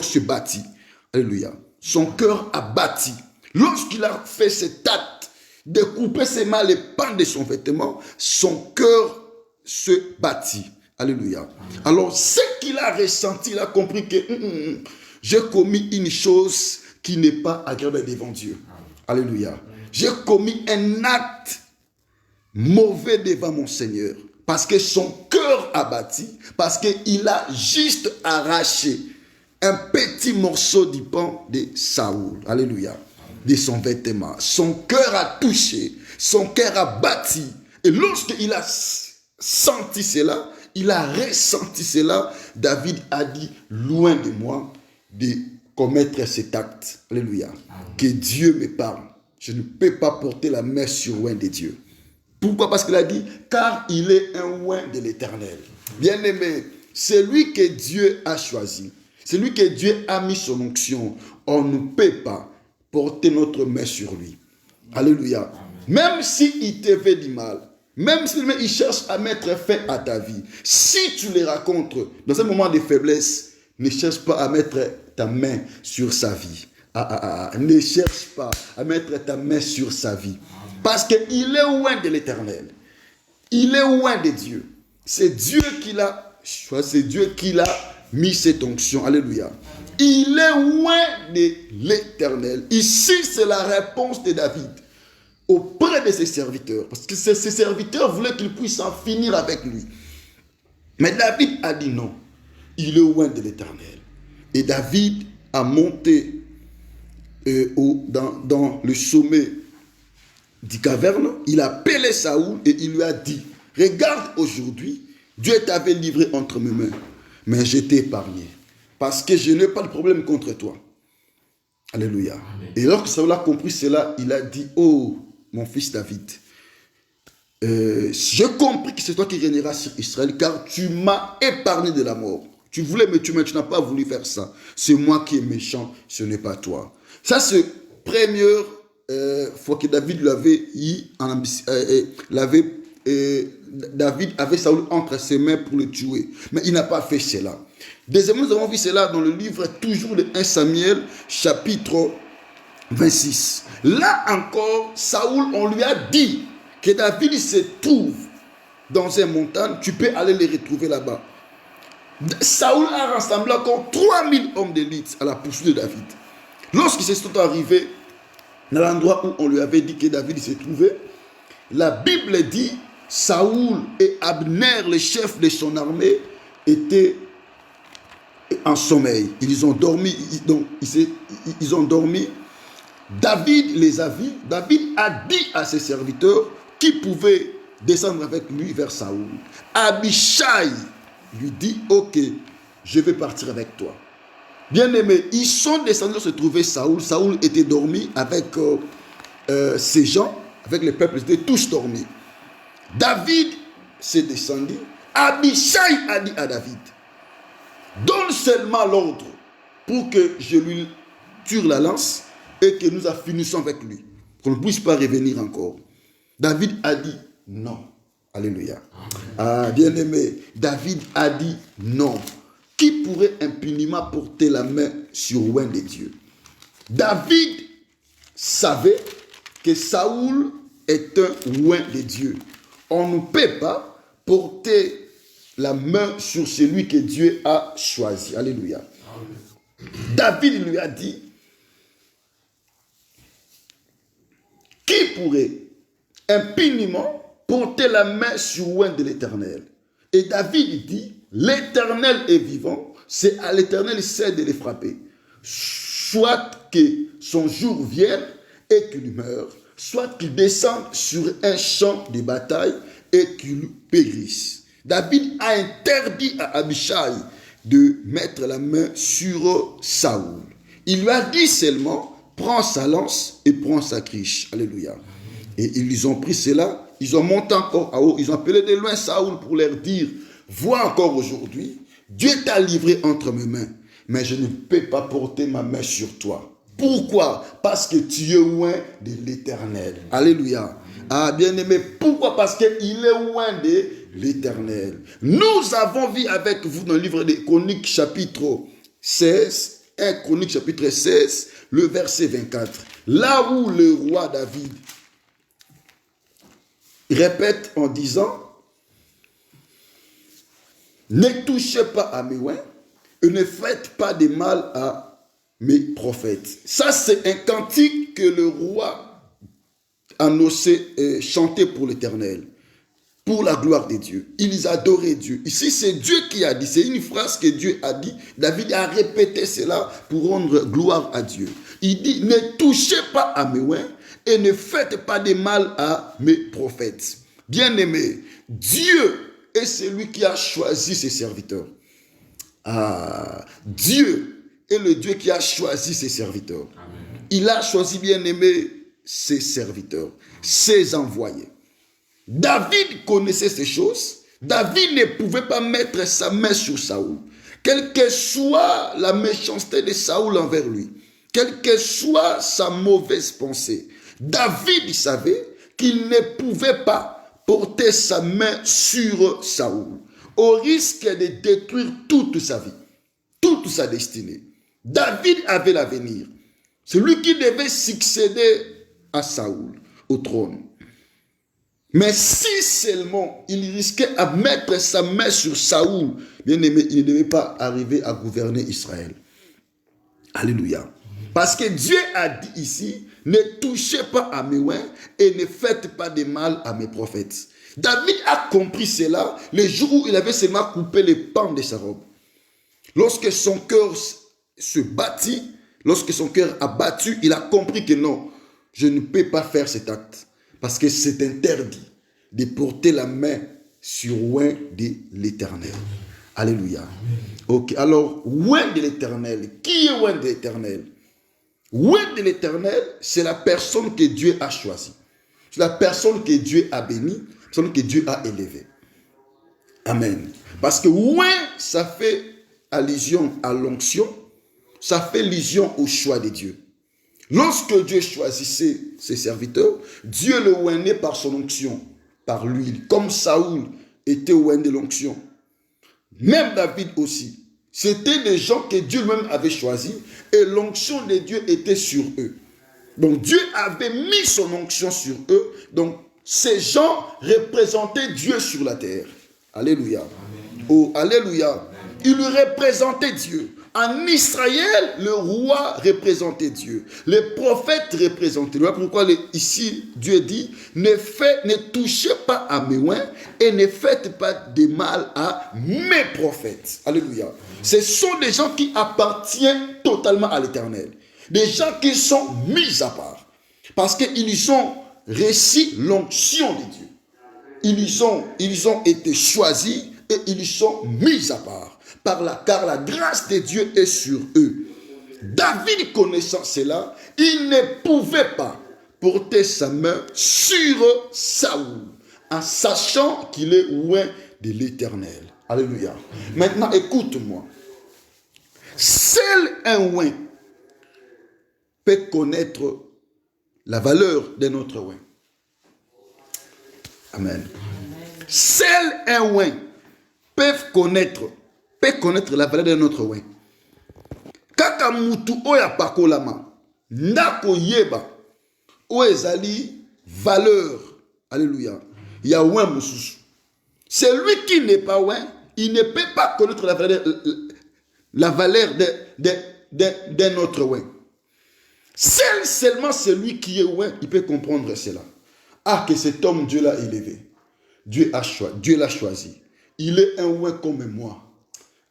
se battit. Alléluia. Son cœur a battu. Lorsqu'il a fait cet acte de couper seulement les pans de son vêtement, son cœur se battit. Alléluia. Alors, ce qu'il a ressenti, il a compris que j'ai commis une chose qui n'est pas agréable devant Dieu. Alléluia. J'ai commis un acte mauvais devant mon Seigneur. Parce que son cœur a battu, parce qu'il a juste arraché un petit morceau du pain de Saoul. Alléluia. De son vêtement. Son cœur a touché, son cœur a battu. Et lorsqu'il a senti cela, il a ressenti cela, David a dit, loin de moi de commettre cet acte. Alléluia. Que Dieu me parle. Je ne peux pas porter la main sur loin de Dieu. Pourquoi? Parce qu'il a dit, car il est un oint de l'Éternel. Bien-aimé, c'est lui que Dieu a choisi. C'est lui que Dieu a mis son onction. On ne peut pas porter notre main sur lui. Alléluia. Même s'il te fait du mal, même s'il cherche à mettre fin à ta vie, si tu les rencontres dans un moment de faiblesse, ne cherche pas à mettre ta main sur sa vie. Ne cherche pas à mettre ta main sur sa vie. Parce qu'il est loin de l'Éternel. Il est loin de Dieu. C'est Dieu qui l'a choisi. C'est Dieu qui l'a mis cette onction. Alléluia. Il est loin de l'Éternel. Ici, c'est la réponse de David auprès de ses serviteurs. Parce que ses serviteurs voulaient qu'il puisse en finir avec lui. Mais David a dit non. Il est loin de l'Éternel. Et David a monté dans le sommet du caverne, il a appelé Saoul et il lui a dit, regarde aujourd'hui, Dieu t'avait livré entre mes mains, mais je t'ai épargné, parce que je n'ai pas de problème contre toi. Alléluia. Amen. Et lorsque Saoul a compris cela, il a dit, oh, mon fils David, j'ai compris que c'est toi qui régneras sur Israël, car tu m'as épargné de la mort. Tu voulais me tuer, mais tu n'as pas voulu faire ça. C'est moi qui est méchant, ce n'est pas toi. Ça, c'est première fois que David David avait Saoul entre ses mains pour le tuer. Mais il n'a pas fait cela. Deuxièmement, nous avons vu cela dans le livre toujours de 1 Samuel, chapitre 26. Là encore, Saoul, on lui a dit que David se trouve dans une montagne, tu peux aller les retrouver là-bas. Saoul a rassemblé encore 3000 hommes d'élite à la poursuite de David. Lorsqu'ils se sont arrivés dans l'endroit où on lui avait dit que David se trouvait, la Bible dit, Saoul et Abner, le chef de son armée, étaient en sommeil. Ils ont dormi. Ils ont dormi. David les a vus. David a dit à ses serviteurs qu'ils pouvaient descendre avec lui vers Saoul. Abishai lui dit, ok, je vais partir avec toi. Bien-aimés, ils sont descendus se trouver Saoul. Saoul était dormi avec ses gens, avec le peuple, ils étaient tous dormis. David s'est descendu. Abishai a dit à David, donne seulement l'ordre pour que je lui tire la lance et que nous finissons avec lui, qu'on ne puisse pas revenir encore. David a dit non. Alléluia. Ah, bien-aimé, David a dit non. Qui pourrait impunément porter la main sur loin de Dieu? David savait que Saoul est un loin de Dieu. On ne peut pas porter la main sur celui que Dieu a choisi. Alléluia. David lui a dit, qui pourrait impunément porter la main sur loin de l'Éternel? Et David dit, l'Éternel est vivant, c'est à l'Éternel seul de les frapper. soit que son jour vienne et qu'il meure, soit qu'il descende sur un champ de bataille et qu'il périsse. David a interdit à Abishai de mettre la main sur Saoul. Il lui a dit seulement, prends sa lance et prends sa criche. Alléluia. Et ils ont pris cela, ils ont monté encore à haut, ils ont appelé de loin Saoul pour leur dire, vois encore aujourd'hui, Dieu t'a livré entre mes mains, mais je ne peux pas porter ma main sur toi. Pourquoi? Parce que tu es loin de l'Éternel. Alléluia. Ah, bien-aimé, pourquoi? Parce qu'il est loin de l'Éternel. Nous avons vu avec vous dans le livre des Chroniques chapitre 16, 1 Chroniques chapitre 16, le verset 24. Là où le roi David répète en disant, ne touchez pas à mes oins et ne faites pas de mal à mes prophètes. Ça, c'est un cantique que le roi annonçait et chantait pour l'Éternel, pour la gloire de Dieu. Ils adoraient Dieu. Ici, c'est Dieu qui a dit. C'est une phrase que Dieu a dit. David a répété cela pour rendre gloire à Dieu. Il dit, ne touchez pas à mes oins et ne faites pas de mal à mes prophètes. Bien-aimés, Dieu est celui qui a choisi ses serviteurs. Ah, Dieu est le Dieu qui a choisi ses serviteurs. Amen. Il a choisi, bien-aimé, ses serviteurs, ses envoyés. David connaissait ces choses. David ne pouvait pas mettre sa main sur Saoul. Quelle que soit la méchanceté de Saoul envers lui, quelle que soit sa mauvaise pensée, David savait qu'il ne pouvait pas porter sa main sur Saoul, au risque de détruire toute sa vie, toute sa destinée. David avait l'avenir. C'est lui qui devait succéder à Saoul au trône. Mais si seulement il risquait à mettre sa main sur Saoul, bien aimé, il ne devait pas arriver à gouverner Israël. Alléluia. Parce que Dieu a dit ici, ne touchez pas à mes oins et ne faites pas de mal à mes prophètes. David a compris cela le jour où il avait seulement coupé les pans de sa robe. Lorsque son cœur se battit, lorsque son cœur a battu, il a compris que non, je ne peux pas faire cet acte. Parce que c'est interdit de porter la main sur oint de l'Éternel. Alléluia. Ok, alors, oint de l'Éternel. Qui est oint de l'Éternel? Oint de l'Éternel, c'est la personne que Dieu a choisie. C'est la personne que Dieu a bénie, la personne que Dieu a élevée. Amen. Parce que oint, ça fait allusion à l'onction, ça fait allusion au choix de Dieu. Lorsque Dieu choisissait ses serviteurs, Dieu le oignait par son onction, par l'huile, comme Saoul était oint de l'onction. Même David aussi. C'était des gens que Dieu lui-même avait choisis et l'onction de Dieu était sur eux. Donc Dieu avait mis son onction sur eux. Donc ces gens représentaient Dieu sur la terre. Alléluia. Amen. Oh, alléluia. Amen. Ils représentaient Dieu. En Israël, le roi représentait Dieu. Les prophètes représentaient. Voilà pourquoi ici, Dieu dit, ne touchez pas à mes oins et ne faites pas de mal à mes prophètes. Alléluia. Ce sont des gens qui appartiennent totalement à l'Éternel. Des gens qui sont mis à part. Parce qu'ils ont reçu l'onction de Dieu. Ils ont été choisis et ils sont mis à part. Car la grâce de Dieu est sur eux. David, connaissant cela, il ne pouvait pas porter sa main sur Saoul, en sachant qu'il est loin de l'Éternel. Alléluia. Maintenant, écoute-moi. Seul un oint peut connaître la valeur de notre oint. Amen. Seul un oint peut connaître la valeur de notre oint. Kaka mutu oya pakolama, ndako yeba, oezali valeur. Alléluia. Ya oint mususu. Celui qui n'est pas oint, il ne peut pas connaître la valeur de notre oint. Seulement celui qui est oint, il peut comprendre cela. Ah, que cet homme, Dieu l'a élevé. Dieu l'a choisi. Il est un oint comme moi.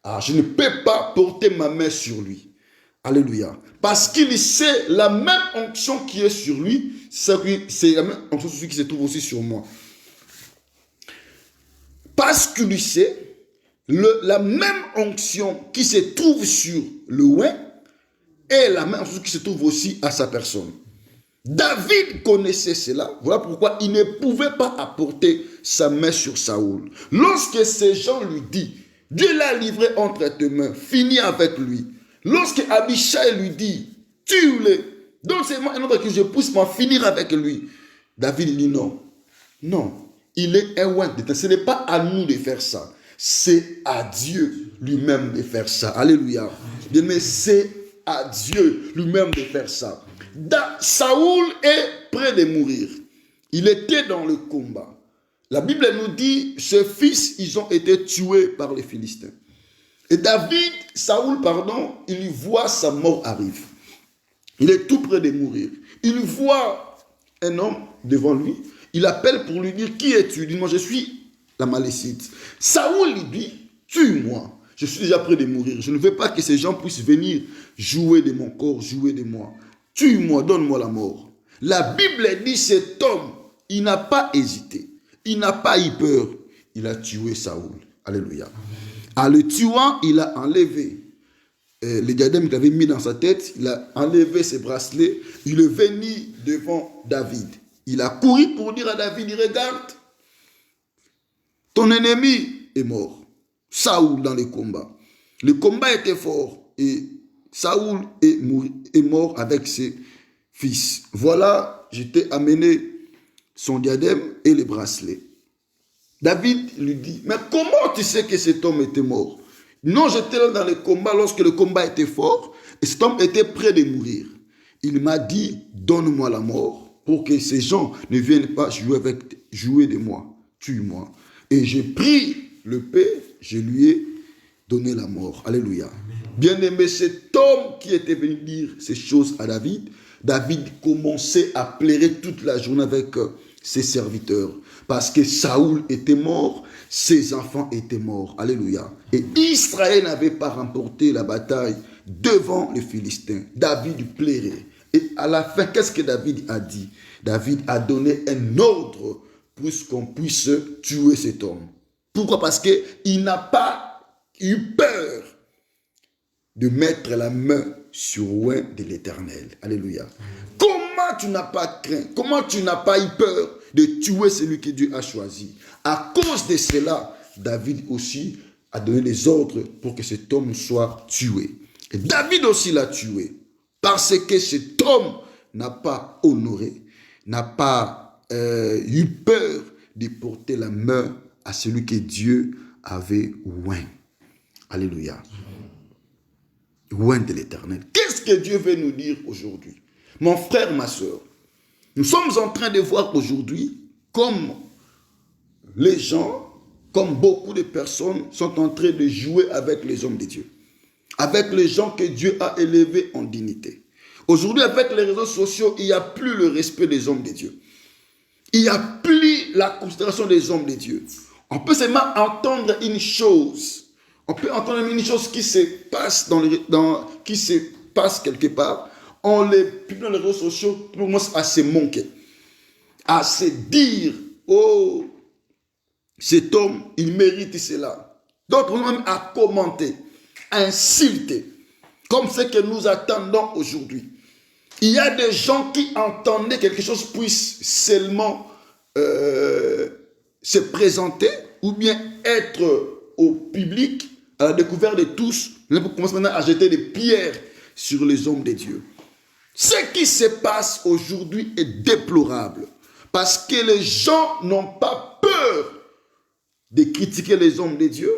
Ah, je ne peux pas porter ma main sur lui. Alléluia. Parce qu'il sait la même onction qui est sur lui, c'est la même onction sur lui qui se trouve aussi sur moi. Parce qu'il sait la même onction qui se trouve sur le oint est la même onction qui se trouve aussi à sa personne. David connaissait cela. Voilà pourquoi il ne pouvait pas apporter sa main sur Saoul. Lorsque ces gens lui disent, Dieu l'a livré entre tes mains, finis avec lui. Lorsque Abishai lui dit, tue-le, donne-moi un autre que je puisse m'en finir avec lui. David dit non. Non, il est un oint. Ce n'est pas à nous de faire ça. C'est à Dieu lui-même de faire ça. Alléluia. Bien, mais c'est à Dieu lui-même de faire ça. Saoul est près de mourir. Il était dans le combat. La Bible nous dit, ses fils, ils ont été tués par les Philistins. Et Saoul, il voit sa mort arrive. Il est tout près de mourir. Il voit un homme devant lui. Il appelle pour lui dire, qui es-tu? Il dit, moi je suis l'Amalécite. Saoul lui dit, tue-moi. Je suis déjà près de mourir. Je ne veux pas que ces gens puissent venir jouer de mon corps, jouer de moi. Tue-moi, donne-moi la mort. La Bible dit, cet homme, il n'a pas hésité. Il n'a pas eu peur. Il a tué Saoul. Alléluia. En le tuant, il a enlevé les diadèmes qu'il avait mis dans sa tête. Il a enlevé ses bracelets. Il est venu devant David. Il a couru pour dire à David, regarde, ton ennemi est mort. Saoul dans le combat. Le combat était fort et Saoul est mort avec ses fils. Voilà, je t'ai amené son diadème et les bracelets. David lui dit, mais comment tu sais que cet homme était mort? Non, j'étais là dans le combat lorsque le combat était fort et cet homme était près de mourir. Il m'a dit, donne-moi la mort pour que ces gens ne viennent pas jouer de moi. Tue-moi. Et j'ai pris l'épée, je lui ai donné la mort. Alléluia. Bien-aimé, cet homme qui était venu dire ces choses à David, David commençait à pleurer toute la journée avec ses serviteurs. Parce que Saoul était mort, ses enfants étaient morts. Alléluia. Et Israël n'avait pas remporté la bataille devant les Philistins. David pleurait. Et à la fin, qu'est-ce que David a dit? David a donné un ordre pour qu'on puisse tuer cet homme. Pourquoi? Parce qu'il n'a pas eu peur de mettre la main sur l'oint de l'Éternel. Alléluia. Comment tu n'as pas craint? Comment tu n'as pas eu peur de tuer celui que Dieu a choisi? À cause de cela, David aussi a donné les ordres pour que cet homme soit tué. Et David aussi l'a tué. Parce que cet homme n'a pas honoré, n'a pas eu peur de porter la main à celui que Dieu avait oint. Alléluia. Oint de l'Éternel. Qu'est-ce que Dieu veut nous dire aujourd'hui? Mon frère, ma soeur, nous sommes en train de voir aujourd'hui comme les gens, comme beaucoup de personnes sont en train de jouer avec les hommes de Dieu. Avec les gens que Dieu a élevés en dignité. Aujourd'hui, avec les réseaux sociaux, il n'y a plus le respect des hommes de Dieu. Il n'y a plus la considération des hommes de Dieu. On peut seulement entendre une chose. On peut entendre une chose qui se passe, qui se passe quelque part. On les publie dans les réseaux sociaux, on commence à se moquer. À se dire, oh, cet homme, il mérite cela. D'autres même à commenter, à insulter, comme ce que nous attendons aujourd'hui. Il y a des gens qui entendaient quelque chose puisse seulement se présenter ou bien être au public, à la découverte de tous. On commence maintenant à jeter des pierres sur les hommes de Dieu. Ce qui se passe aujourd'hui est déplorable parce que les gens n'ont pas peur de critiquer les hommes de Dieu,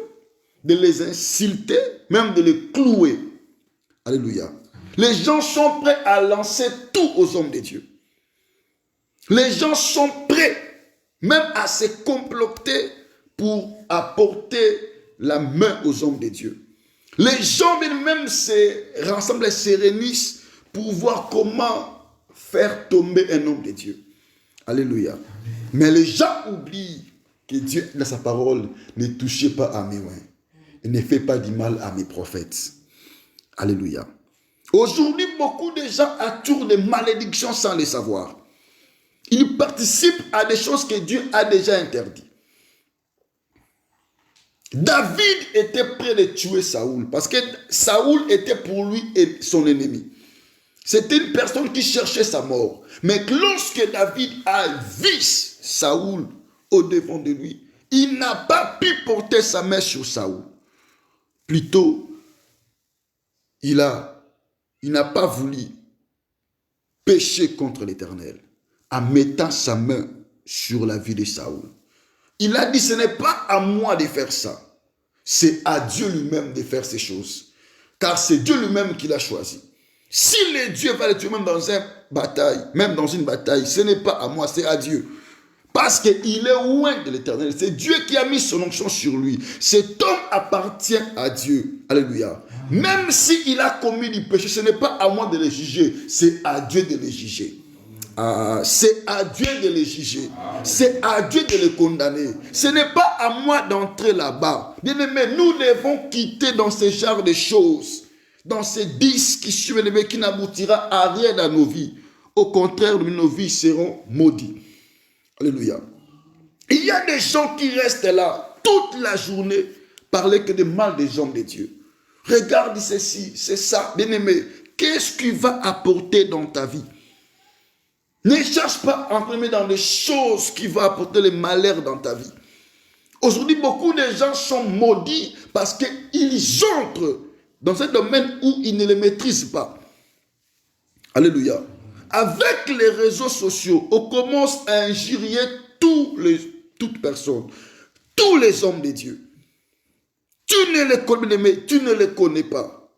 de les insulter, même de les clouer. Alléluia. Les gens sont prêts à lancer tout aux hommes de Dieu. Les gens sont prêts même à se comploter pour apporter la main aux hommes de Dieu. Les gens même se rassemblent et se réunissent pour voir comment faire tomber un homme de Dieu. Alléluia. Amen. Mais les gens oublient que Dieu, dans sa parole, ne touchez pas à mes mains et ne fait pas du mal à mes prophètes. Alléluia. Aujourd'hui, beaucoup de gens attirent des malédictions sans les savoir. Ils participent à des choses que Dieu a déjà interdites. David était prêt de tuer Saoul parce que Saoul était pour lui son ennemi. C'était une personne qui cherchait sa mort. Mais lorsque David a vu Saoul au devant de lui, il n'a pas pu porter sa main sur Saoul. Plutôt, il n'a pas voulu pécher contre l'Éternel en mettant sa main sur la vie de Saoul. Il a dit, ce n'est pas à moi de faire ça. C'est à Dieu lui-même de faire ces choses. Car c'est Dieu lui-même qui l'a choisi. Si le Dieu va le tuer même dans une bataille, ce n'est pas à moi, c'est à Dieu. Parce qu'il est loin de l'Éternel. C'est Dieu qui a mis son onction sur lui. Cet homme appartient à Dieu. Alléluia. Même s'il a commis du péché, ce n'est pas à moi de le juger. C'est à Dieu de le juger. C'est à Dieu de les juger. C'est à Dieu de les condamner. Ce n'est pas à moi d'entrer là-bas. Bien aimé, nous devons quitter dans ce genre de choses. Dans ces disques qui n'aboutira à rien dans nos vies. Au contraire, nos vies seront maudites. Alléluia. Il y a des gens qui restent là toute la journée, parler que de mal des hommes de Dieu. Regarde ceci, c'est ça. Bien aimé, qu'est-ce qui va apporter dans ta vie? Ne cherche pas à entrer dans les choses qui vont apporter le malheur dans ta vie. Aujourd'hui, beaucoup de gens sont maudits parce qu'ils entrent dans un domaine où ils ne le maîtrisent pas. Alléluia. Avec les réseaux sociaux, on commence à injurier toute personne, tous les hommes de Dieu. Tu ne les connais pas.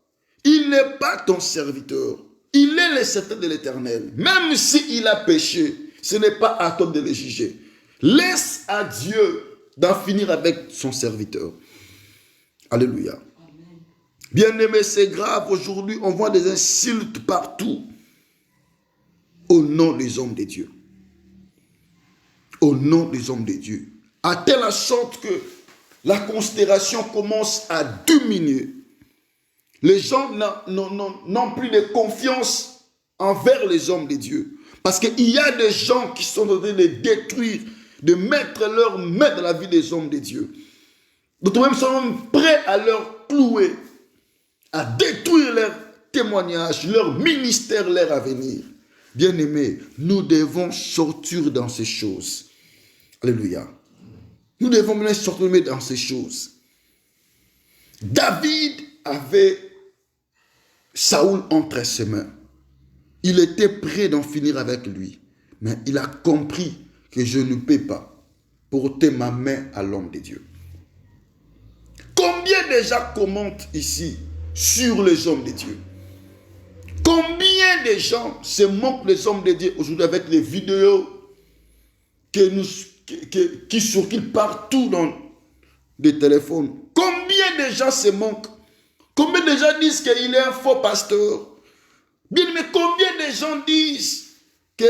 Il n'est pas ton serviteur. Il est le serviteur de l'Éternel. Même s'il a péché, ce n'est pas à toi de le juger. Laisse à Dieu d'en finir avec son serviteur. Alléluia. Bien-aimé, c'est grave. Aujourd'hui, on voit des insultes partout. Au nom des hommes de Dieu. Au nom des hommes de Dieu. À telle sorte que la considération commence à diminuer. Les gens n'ont plus de confiance envers les hommes de Dieu. Parce qu'il y a des gens qui sont en train de détruire, de mettre leurs mains dans la vie des hommes de Dieu. D'autres même sont prêts à leur clouer, à détruire leur témoignage, leur ministère, leur avenir. Bien-aimés, nous devons sortir dans ces choses. Alléluia. Nous devons maintenant sortir dans ces choses. David avait Saoul entre ses mains. Il était prêt d'en finir avec lui. Mais il a compris que je ne peux pas porter ma main à l'homme de Dieu. Combien déjà commentent ici sur les hommes de Dieu? Combien de gens se moquent des hommes de Dieu aujourd'hui avec les vidéos qui circulent partout dans des téléphones? Combien de gens se moquent? Combien de gens disent qu'il est un faux pasteur? Bien, mais combien de gens disent que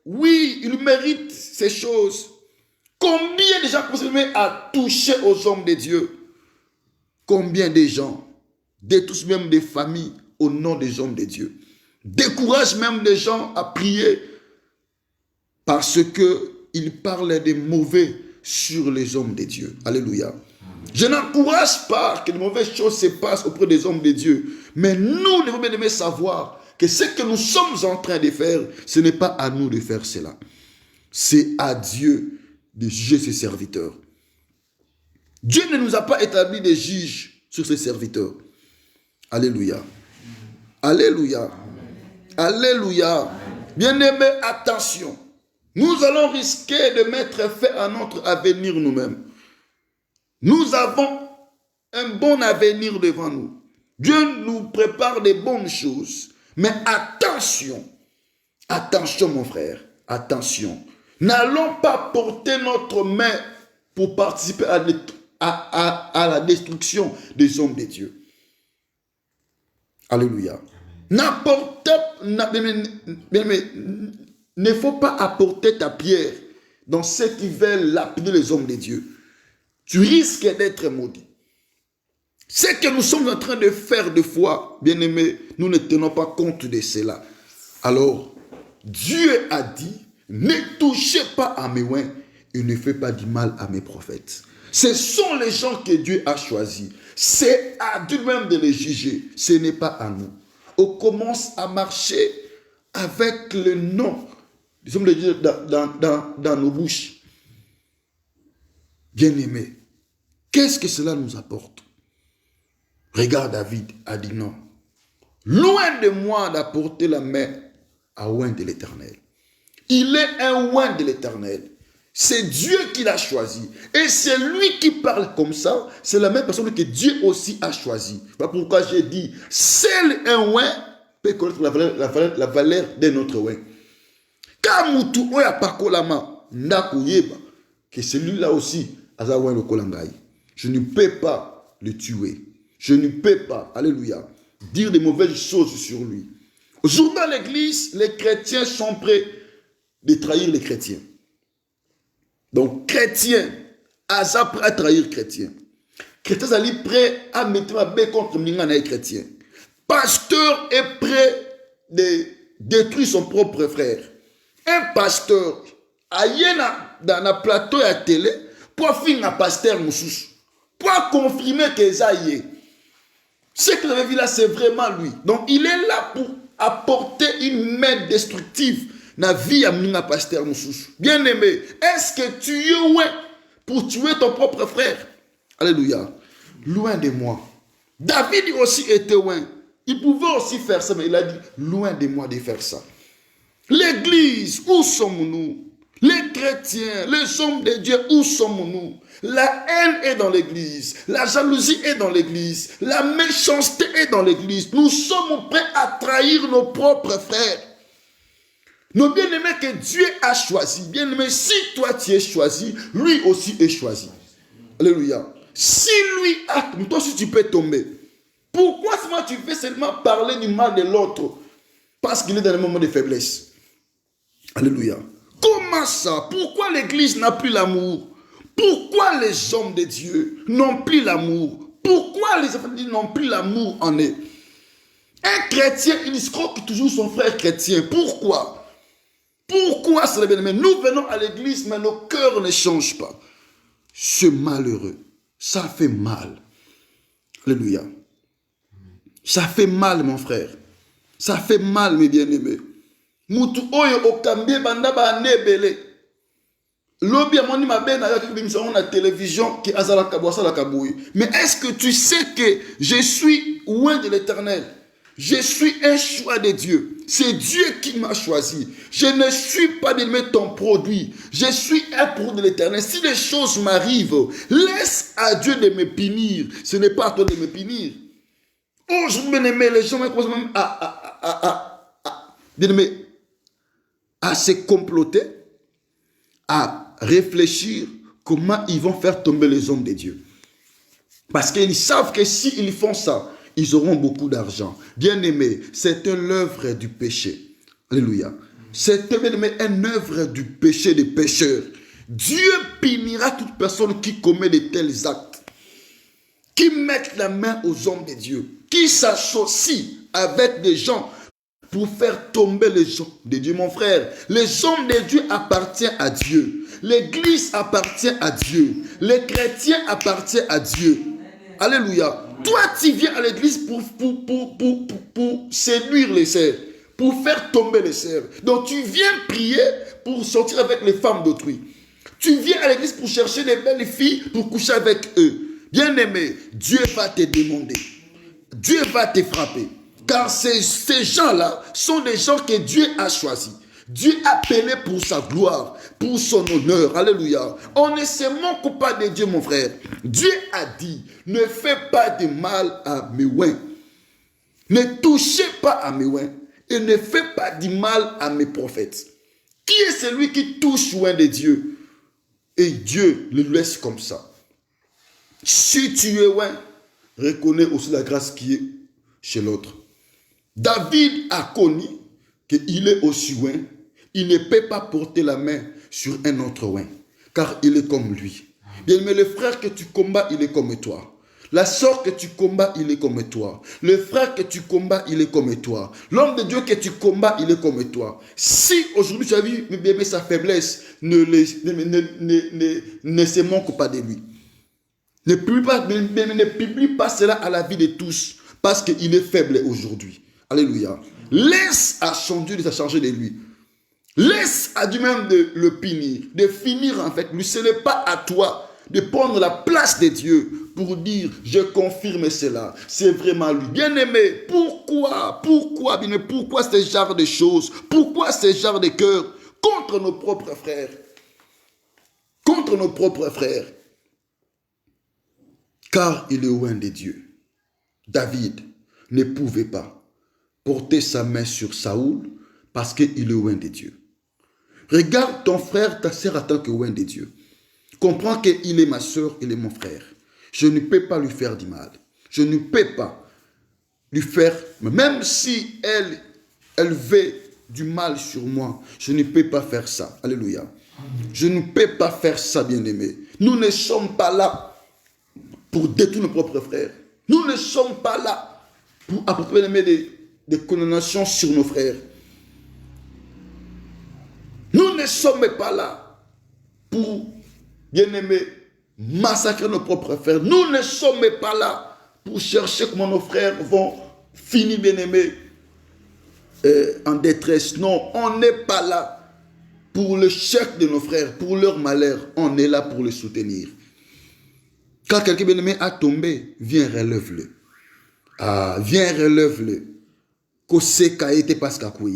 oui, il mérite ces choses? Combien de gens continuent à toucher aux hommes de Dieu? Combien de gens détruisent même des familles au nom des hommes de Dieu? Découragent même des gens à prier parce qu'ils parlent des mauvais sur les hommes de Dieu. Alléluia. Je n'encourage pas que de mauvaises choses se passent auprès des hommes de Dieu. Mais nous devons bien savoir que ce que nous sommes en train de faire, ce n'est pas à nous de faire cela. C'est à Dieu de juger ses serviteurs. Dieu ne nous a pas établi des juges sur ses serviteurs. Alléluia. Alléluia. Alléluia. Bien-aimés, attention. Nous allons risquer de mettre fin à notre avenir nous-mêmes. Nous avons un bon avenir devant nous. Dieu nous prépare des bonnes choses. Mais attention, attention mon frère, attention. N'allons pas porter notre main pour participer à la destruction des hommes de Dieu. Alléluia. Ne faut pas apporter ta pierre dans ceux qui veulent lapider les hommes de Dieu. Tu risques d'être maudit. Ce que nous sommes en train de faire de foi, bien-aimés, nous ne tenons pas compte de cela. Alors, Dieu a dit, ne touchez pas à mes oins et ne faites pas du mal à mes prophètes. Ce sont les gens que Dieu a choisis. C'est à Dieu même de les juger. Ce n'est pas à nous. On commence à marcher avec le nom des hommes de Dieu dans nos bouches. Bien-aimés, qu'est-ce que cela nous apporte? Regarde, David a dit non. Loin de moi d'apporter la main à oint de l'Éternel. Il est un oint de l'Éternel. C'est Dieu qui l'a choisi. Et c'est lui qui parle comme ça. C'est la même personne que Dieu aussi a choisi. Voilà pourquoi j'ai dit, seul un oint peut connaître la valeur de notre oint. Car Moutou oya pakolama ndakuyeba que celui-là aussi aza oint le kolangai. Je ne peux pas le tuer. Je ne peux pas, alléluia, dire de mauvaises choses sur lui. Aujourd'hui dans l'église, les chrétiens sont prêts de trahir les chrétiens. Donc, chrétien, aza prêt à trahir chrétien. Chrétien est prêt à mettre ma baie contre les chrétiens. Pasteur est prêt de détruire son propre frère. Un pasteur, ayena dans un plateau à télé, pour finir un pasteur moussous, pour confirmer que ça y est. Ce que j'avais vu là, c'est vraiment lui. Donc, il est là pour apporter une main destructive dans la vie à un pasteur moussous. Bien aimé, est-ce que tu es loin pour tuer ton propre frère? Alléluia. Loin de moi. David aussi était loin. Il pouvait aussi faire ça, mais il a dit, loin de moi de faire ça. L'église, où sommes-nous? Les chrétiens, les hommes de Dieu, où sommes-nous? La haine est dans l'église, la jalousie est dans l'église, la méchanceté est dans l'église. Nous sommes prêts à trahir nos propres frères. Nos bien-aimés que Dieu a choisis. Bien-aimés, si toi tu es choisi, lui aussi est choisi. Alléluia. Si lui a, toi aussi tu peux tomber. Pourquoi seulement tu fais seulement parler du mal de l'autre? Parce qu'il est dans un moment de faiblesse. Alléluia. Comment ça? Pourquoi l'église n'a plus l'amour? Pourquoi les hommes de Dieu n'ont plus l'amour? Pourquoi les enfants de Dieu n'ont plus l'amour en eux? Un chrétien, il escroque toujours son frère chrétien. Pourquoi? Pourquoi c'est le bien-aimé? Nous venons à l'église, mais nos cœurs ne changent pas. C'est malheureux. Ça fait mal. Alléluia. Ça fait mal, mon frère. Ça fait mal, mes bien-aimés. Mutu oyo okambie banda ba nebele. Lobi amoni mabe na yaki bimisa na télévision qui azala kabwasa la kabouyi. Mais est-ce que tu sais que je suis loin de l'Éternel? Je suis un choix de Dieu. C'est Dieu qui m'a choisi. Je ne suis pas de mettre ton produit. Je suis un produit de l'Éternel. Si les choses m'arrivent, laisse à Dieu de me punir. Ce n'est pas à toi de me punir. Aujourd'hui, bien aimé, les gens commencent même à se comploter, à réfléchir comment ils vont faire tomber les hommes de Dieu. Parce qu'ils savent que s'ils font ça, ils auront beaucoup d'argent. Bien aimé, c'est l'œuvre du péché. Alléluia. C'est une œuvre du péché des pécheurs. Dieu punira toute personne qui commet de tels actes, qui met la main aux hommes de Dieu, qui s'associe avec des gens pour faire tomber les gens de Dieu. Mon frère, les hommes de Dieu appartiennent à Dieu. L'église appartient à Dieu. Les chrétiens appartiennent à Dieu. Alléluia. Toi, tu viens à l'église pour séduire les sœurs, pour faire tomber les sœurs. Donc, tu viens prier pour sortir avec les femmes d'autrui. Tu viens à l'église pour chercher des belles filles pour coucher avec eux. Bien-aimé, Dieu va te demander. Dieu va te frapper. Car ces gens-là sont des gens que Dieu a choisis. Dieu a appelé pour sa gloire, pour son honneur. Alléluia. On ne se moque pas de Dieu, mon frère. Dieu a dit, ne fais pas de mal à mes oins. Ne touchez pas à mes oins. Et ne fais pas du mal à mes prophètes. Qui est celui qui touche oint de Dieu? Et Dieu le laisse comme ça. Si tu es oint, reconnais aussi la grâce qui est chez l'autre. David a connu qu'il est aussi oint. Il ne peut pas porter la main sur un autre oint, car il est comme lui. Bien, mais le frère que tu combats, il est comme toi. La sœur que tu combats, il est comme toi. Le frère que tu combats, il est comme toi. L'homme de Dieu que tu combats, il est comme toi. Si aujourd'hui tu as vu mais sa faiblesse, ne se manque pas de lui. Ne publie pas cela à la vie de tous, parce qu'il est faible aujourd'hui. Alléluia. Laisse à son Dieu de se charger de lui. Laisse à Dieu même de le punir, de finir en fait. Lui, ce n'est pas à toi de prendre la place de Dieu pour dire, je confirme cela. C'est vraiment lui. Bien-aimé, pourquoi ce genre de choses? Pourquoi ce genre de cœur contre nos propres frères? Contre nos propres frères. Car il est loin de Dieu. David ne pouvait pas porter sa main sur Saoul parce qu'il est loin de Dieu. Regarde ton frère, ta sœur en tant que loin de Dieu. Comprends qu'il est ma sœur, il est mon frère. Je ne peux pas lui faire du mal. Je ne peux pas lui faire, même si elle veut du mal sur moi, je ne peux pas faire ça. Alléluia. Je ne peux pas faire ça, bien-aimé. Nous ne sommes pas là pour détruire nos propres frères. Nous ne sommes pas là pour apporter des condamnations sur nos frères. Nous ne sommes pas là pour, bien-aimés, massacrer nos propres frères. Nous ne sommes pas là pour chercher comment nos frères vont finir, bien-aimés, en détresse. Non, on n'est pas là pour le chèque de nos frères, pour leur malheur. On est là pour les soutenir. Quand quelqu'un bien-aimé a tombé, viens relève-le. Ah, viens relève-le. Koseka été parce qu'à quoi.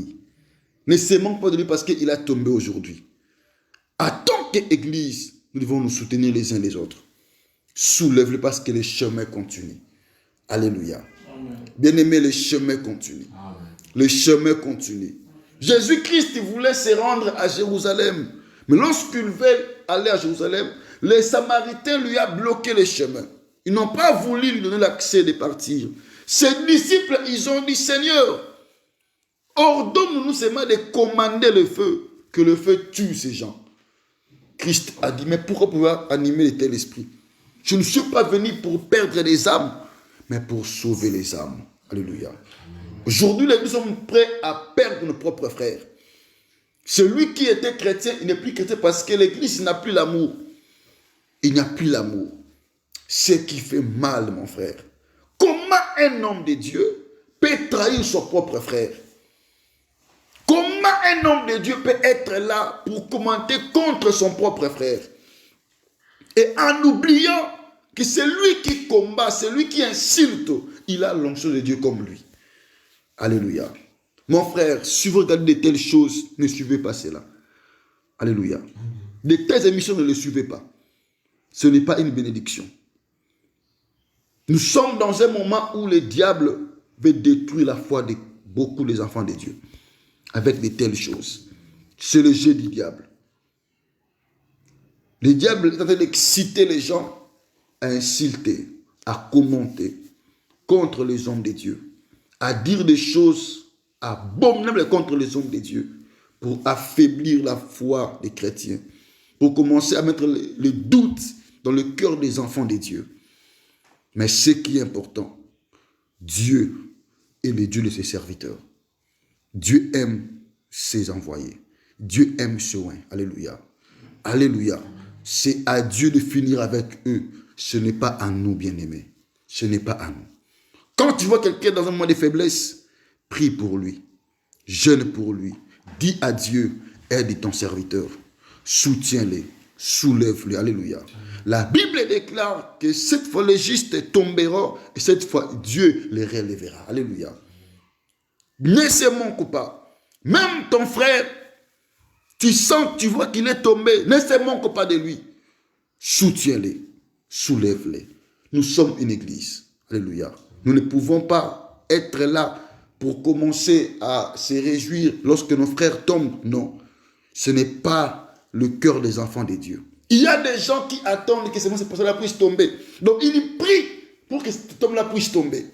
Ne se manque pas de lui parce qu'il a tombé aujourd'hui. En tant qu'église, nous devons nous soutenir les uns les autres. Soulève-le parce que le chemin continue. Alléluia. Bien-aimé, le chemin continue. Le chemin continue. Jésus-Christ voulait se rendre à Jérusalem. Mais lorsqu'il veut aller à Jérusalem, les Samaritains lui ont bloqué le chemin. Ils n'ont pas voulu lui donner l'accès de partir. Ses disciples, ils ont dit, Seigneur, ordonne-nous seulement de commander le feu, que le feu tue ces gens. Christ a dit, mais pourquoi pouvoir animer de tel esprit? Je ne suis pas venu pour perdre les âmes, mais pour sauver les âmes. Alléluia. Aujourd'hui, nous sommes prêts à perdre nos propres frères. Celui qui était chrétien, il n'est plus chrétien parce que l'église n'a plus l'amour. Il n'y a plus l'amour. Ce qui fait mal, mon frère. Comment un homme de Dieu peut trahir son propre frère? Comment un homme de Dieu peut être là pour commenter contre son propre frère? Et en oubliant que c'est lui qui combat, c'est lui qui insulte, il a l'onction de Dieu comme lui. Alléluia. Mon frère, si vous regardez de telles choses, ne suivez pas cela. Alléluia. De telles émissions, ne les suivez pas. Ce n'est pas une bénédiction. Nous sommes dans un moment où le diable veut détruire la foi de beaucoup des enfants de Dieu. Avec de telles choses. C'est le jeu du diable. Le diable est en train d'exciter les gens à insulter, à commenter contre les hommes de Dieu, à dire des choses abominables contre les hommes de Dieu, pour affaiblir la foi des chrétiens, pour commencer à mettre les doutes dans le cœur des enfants de Dieu. Mais ce qui est important, Dieu est le Dieu de ses serviteurs. Dieu aime ses envoyés. Dieu aime ses oins. Alléluia. Alléluia. C'est à Dieu de finir avec eux. Ce n'est pas à nous, bien-aimés. Ce n'est pas à nous. Quand tu vois quelqu'un dans un moment de faiblesse, prie pour lui. Jeûne pour lui. Dis à Dieu, aide ton serviteur. Soutiens-les. Soulève-les. Alléluia. La Bible déclare que cette fois les justes tomberont et cette fois Dieu les relèvera. Alléluia. Ne se manque pas. Même ton frère, tu sens, tu vois qu'il est tombé, ne se manque pas de lui. Soutiens-les, soulève-les. Nous sommes une église. Alléluia. Nous ne pouvons pas être là pour commencer à se réjouir lorsque nos frères tombent. Non, ce n'est pas le cœur des enfants de Dieu. Il y a des gens qui attendent que cette personne-là puisse tomber. Donc, il prie pour que cet homme-là puisse tomber.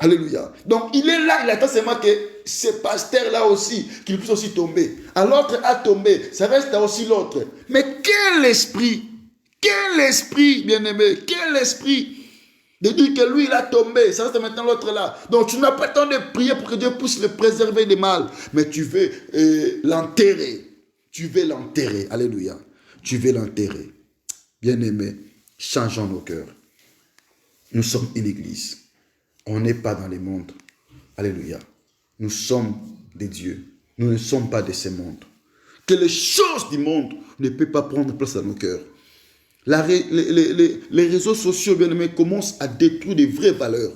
Alléluia. Donc, il est là, il attend seulement que ce pasteur-là aussi, qu'il puisse aussi tomber. Alors, l'autre a tombé, ça reste là aussi l'autre. Mais quel esprit, bien-aimé, quel esprit. De dire que lui, il a tombé, ça c'est maintenant l'autre là. Donc tu n'as pas le temps de prier pour que Dieu puisse le préserver des mal, mais tu veux l'enterrer. Tu veux l'enterrer. Alléluia. Tu veux l'enterrer. Bien-aimés, changeons nos cœurs. Nous sommes une église. On n'est pas dans les mondes. Alléluia. Nous sommes des dieux. Nous ne sommes pas de ces mondes. Que les choses du monde ne peuvent pas prendre place dans nos cœurs. Les réseaux sociaux, bien aimés, commencent à détruire les vraies valeurs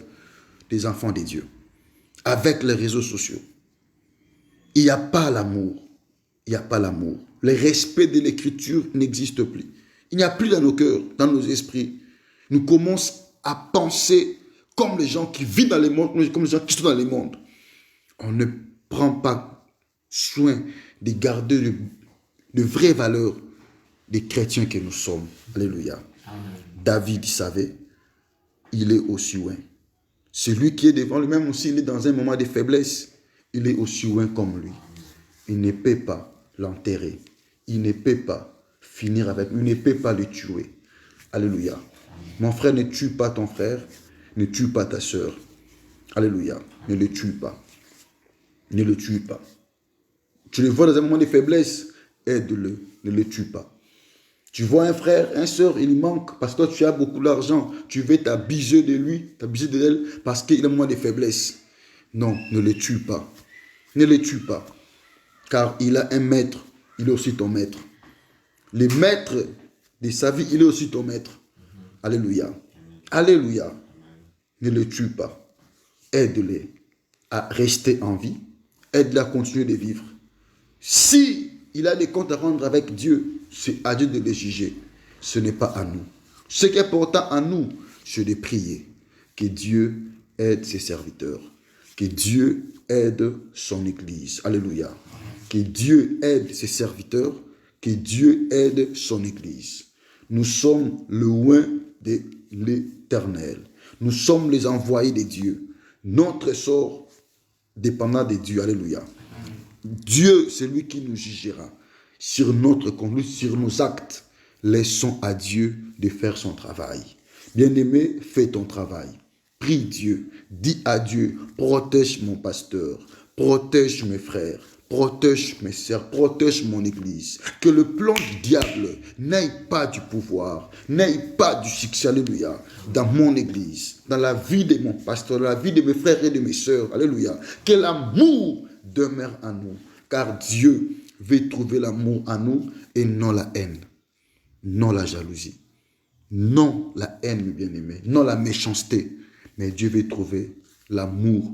des enfants des dieux. Avec les réseaux sociaux. Il n'y a pas l'amour. Il n'y a pas l'amour. Le respect de l'écriture n'existe plus. Il n'y a plus dans nos cœurs, dans nos esprits. Nous commençons à penser comme les gens qui vivent dans les mondes, comme les gens qui sont dans les mondes. On ne prend pas soin de garder de vraies valeurs des chrétiens que nous sommes. Alléluia. Amen. David savait, il est aussi loin. Celui qui est devant lui-même aussi, il est dans un moment de faiblesse. Il est aussi loin comme lui. Il ne peut pas l'enterrer. Il ne peut pas finir avec lui. Il ne peut pas le tuer. Alléluia. Mon frère, ne tue pas ton frère. Ne tue pas ta soeur. Alléluia. Ne le tue pas. Ne le tue pas. Tu le vois dans un moment de faiblesse, aide-le. Ne le tue pas. Tu vois un frère, une soeur, il manque parce que tu as beaucoup d'argent. Tu veux t'abuser de lui, t'abuser d'elle parce qu'il a un moment de faiblesse. Non, ne le tue pas. Ne le tue pas. Car il a un maître, il est aussi ton maître. Le maître de sa vie, il est aussi ton maître. Alléluia. Alléluia. Ne le tue pas. Aide-le à rester en vie. Aide-le à continuer de vivre. Si il a des comptes à rendre avec Dieu, c'est à Dieu de les juger. Ce n'est pas à nous. Ce qui est important à nous, c'est de prier. Que Dieu aide ses serviteurs. Que Dieu aide son Église. Alléluia. Que Dieu aide ses serviteurs. Que Dieu aide son Église. Nous sommes le loin de l'Éternel. Nous sommes les envoyés de Dieu. Notre sort dépendant de Dieu. Alléluia. Dieu, c'est lui qui nous jugera sur notre conduite, sur nos actes. Laissons à Dieu de faire son travail. Bien-aimé, fais ton travail. Prie Dieu. Dis à Dieu, protège mon pasteur, protège mes frères, protège mes sœurs, protège mon église. Que le plan du diable n'aille pas du pouvoir, n'aille pas du succès, alléluia, dans mon église, dans la vie de mon pasteur, dans la vie de mes frères et de mes sœurs, alléluia. Que l'amour demeure en nous, car Dieu veut trouver l'amour en nous et non la haine, non la jalousie, non la haine, bien-aimé, non la méchanceté, mais Dieu veut trouver l'amour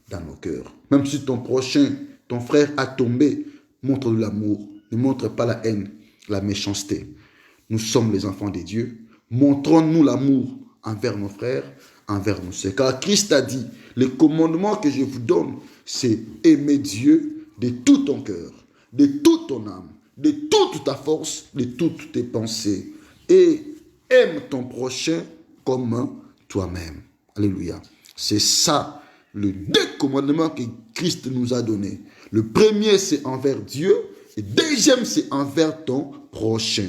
dans nos cœurs. Même si ton prochain, ton frère a tombé, montre de l'amour, ne montre pas la haine, la méchanceté. Nous sommes les enfants de Dieu, montrons-nous l'amour envers nos frères, envers nos sœurs. Car Christ a dit, le commandement que je vous donne, c'est aimer Dieu de tout ton cœur, de toute ton âme, de toute ta force, de toutes tes pensées. Et aime ton prochain comme toi-même. Alléluia. C'est ça, le deux commandements que Christ nous a donnés. Le premier, c'est envers Dieu. Et le deuxième, c'est envers ton prochain.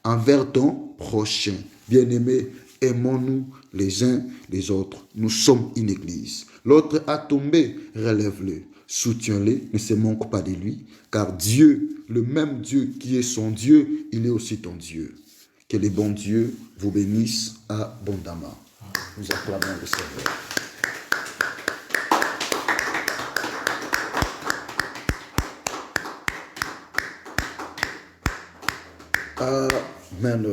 Envers ton prochain. Bien-aimés, aimons-nous les uns les autres. Nous sommes une église. L'autre a tombé, relève-le. Soutiens-le, ne se manque pas de lui. Car Dieu, le même Dieu qui est son Dieu, il est aussi ton Dieu. Que les bons dieux vous bénissent abondamment. Nous acclamons le Seigneur. Amen.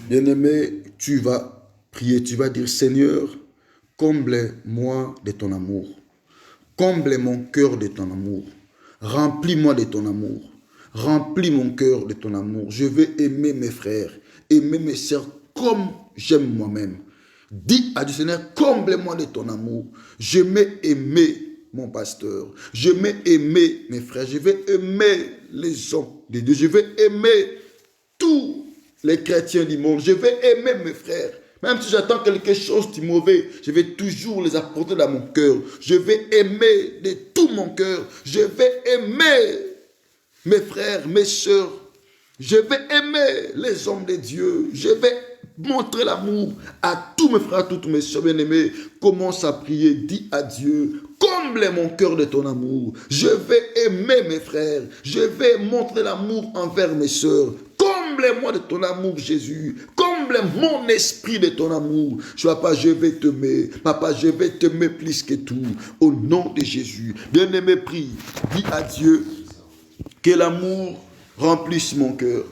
Bien-aimé, tu vas prier, tu vas dire, Seigneur, comble-moi de ton amour. Comble mon cœur de ton amour. Remplis-moi de ton amour. Remplis mon cœur de ton amour. Je veux aimer mes frères, aimer mes sœurs comme j'aime moi-même. Dis à Dieu, Seigneur, comble-moi de ton amour. Je veux aimer mon pasteur. Je veux aimer mes frères. Je veux aimer les hommes de Dieu. Je veux aimer tous les chrétiens du monde. Je veux aimer mes frères. Même si j'attends quelque chose de mauvais, je vais toujours les apporter dans mon cœur. Je vais aimer de tout mon cœur. Je vais aimer mes frères, mes sœurs. Je vais aimer les hommes de Dieu. Je vais montrer l'amour à tous mes frères, à toutes mes soeurs bien-aimés. Commence à prier, dis à Dieu, comble mon cœur de ton amour. Je vais aimer mes frères. Je vais montrer l'amour envers mes soeurs. Comble-moi de ton amour, Jésus. Comble mon esprit de ton amour. Papa, je vais t'aimer. Papa, je vais t'aimer plus que tout. Au nom de Jésus. Bien-aimé, prie. Dis à Dieu que l'amour remplisse mon cœur.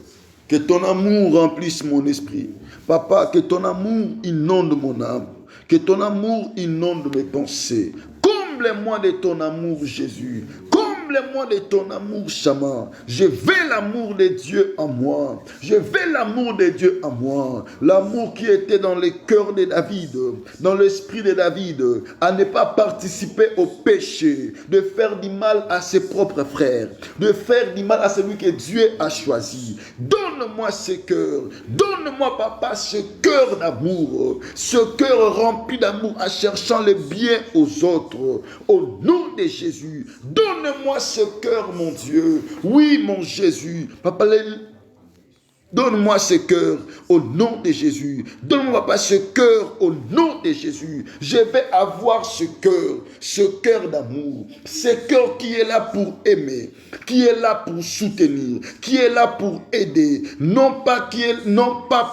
Que ton amour remplisse mon esprit. Papa, que ton amour inonde mon âme. Que ton amour inonde mes pensées. Comble-moi de ton amour, Jésus. Comble-moi de ton amour, Shama. Je veux l'amour de Dieu en moi. Je veux l'amour de Dieu en moi. L'amour qui était dans le cœur de David, dans l'esprit de David, à ne pas participer au péché, de faire du mal à ses propres frères, de faire du mal à celui que Dieu a choisi. Donne-moi ce cœur. Donne-moi, papa, ce cœur d'amour. Ce cœur rempli d'amour en cherchant le bien aux autres. Au nom de Jésus, donne-moi ce cœur, mon Dieu. Oui, mon Jésus. Papa, donne-moi ce cœur au nom de Jésus. Donne-moi, papa, ce cœur au nom de Jésus. Je vais avoir ce cœur d'amour. Ce cœur qui est là pour aimer, qui est là pour soutenir, qui est là pour aider. Non pas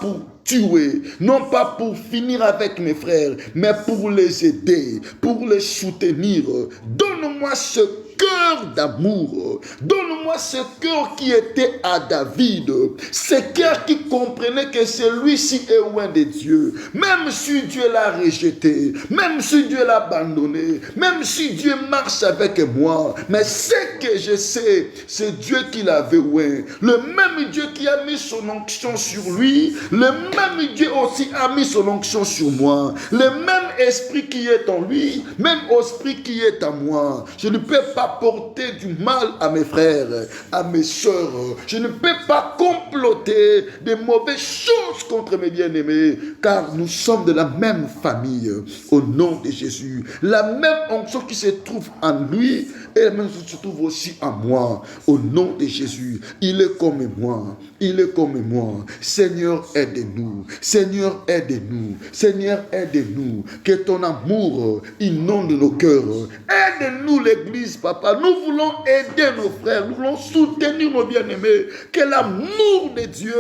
pour tuer, non pas pour finir avec mes frères, mais pour les aider, pour les soutenir. Donne-moi ce cœur d'amour. Donne-moi ce cœur qui était à David. Ce cœur qui comprenait que celui-ci est loin de Dieu. Même si Dieu l'a rejeté, même si Dieu l'a abandonné, même si Dieu marche avec moi. Mais ce que je sais, c'est Dieu qui l'avait loin. Le même Dieu qui a mis son onction sur lui, le même Dieu aussi a mis son onction sur moi. Le même esprit qui est en lui, même esprit qui est en moi. Je ne peux pas porter du mal à mes frères, à mes soeurs. Je ne peux pas comploter de mauvaises choses contre mes bien-aimés, car nous sommes de la même famille. Au nom de Jésus, la même onction qui se trouve en lui et la même chose se trouve aussi en moi. Au nom de Jésus, il est comme moi. Il est comme moi. Seigneur, aide-nous. Seigneur, aide-nous. Seigneur, aide-nous. Que ton amour inonde nos cœurs. Aide-nous, l'Église, papa. Nous voulons aider nos frères. Nous voulons soutenir nos bien-aimés. Que l'amour de Dieu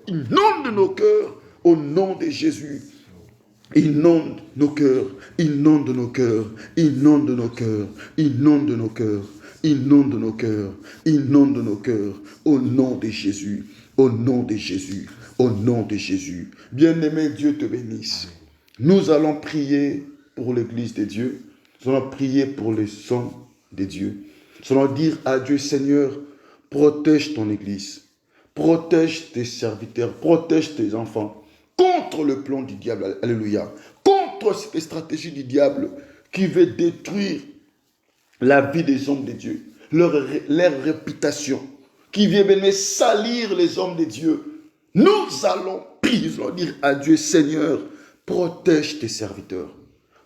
inonde nos cœurs. Au nom de Jésus. Inonde nos cœurs, inonde nos cœurs, inonde nos cœurs, inonde nos cœurs, inonde nos cœurs, inonde nos cœurs, au nom de Jésus, au nom de Jésus, au nom de Jésus. Bien-aimé, Dieu te bénisse. Nous allons prier pour l'Église de Dieu, nous allons prier pour les saints de Dieu. Nous allons dire à Dieu, Seigneur, protège ton Église, protège tes serviteurs, protège tes enfants. Contre le plan du diable, alléluia, contre cette stratégie du diable qui veut détruire la vie des hommes de Dieu, leur réputation, qui vient venir salir les hommes de Dieu. Nous allons prier, nous allons dire à Dieu, Seigneur, protège tes serviteurs,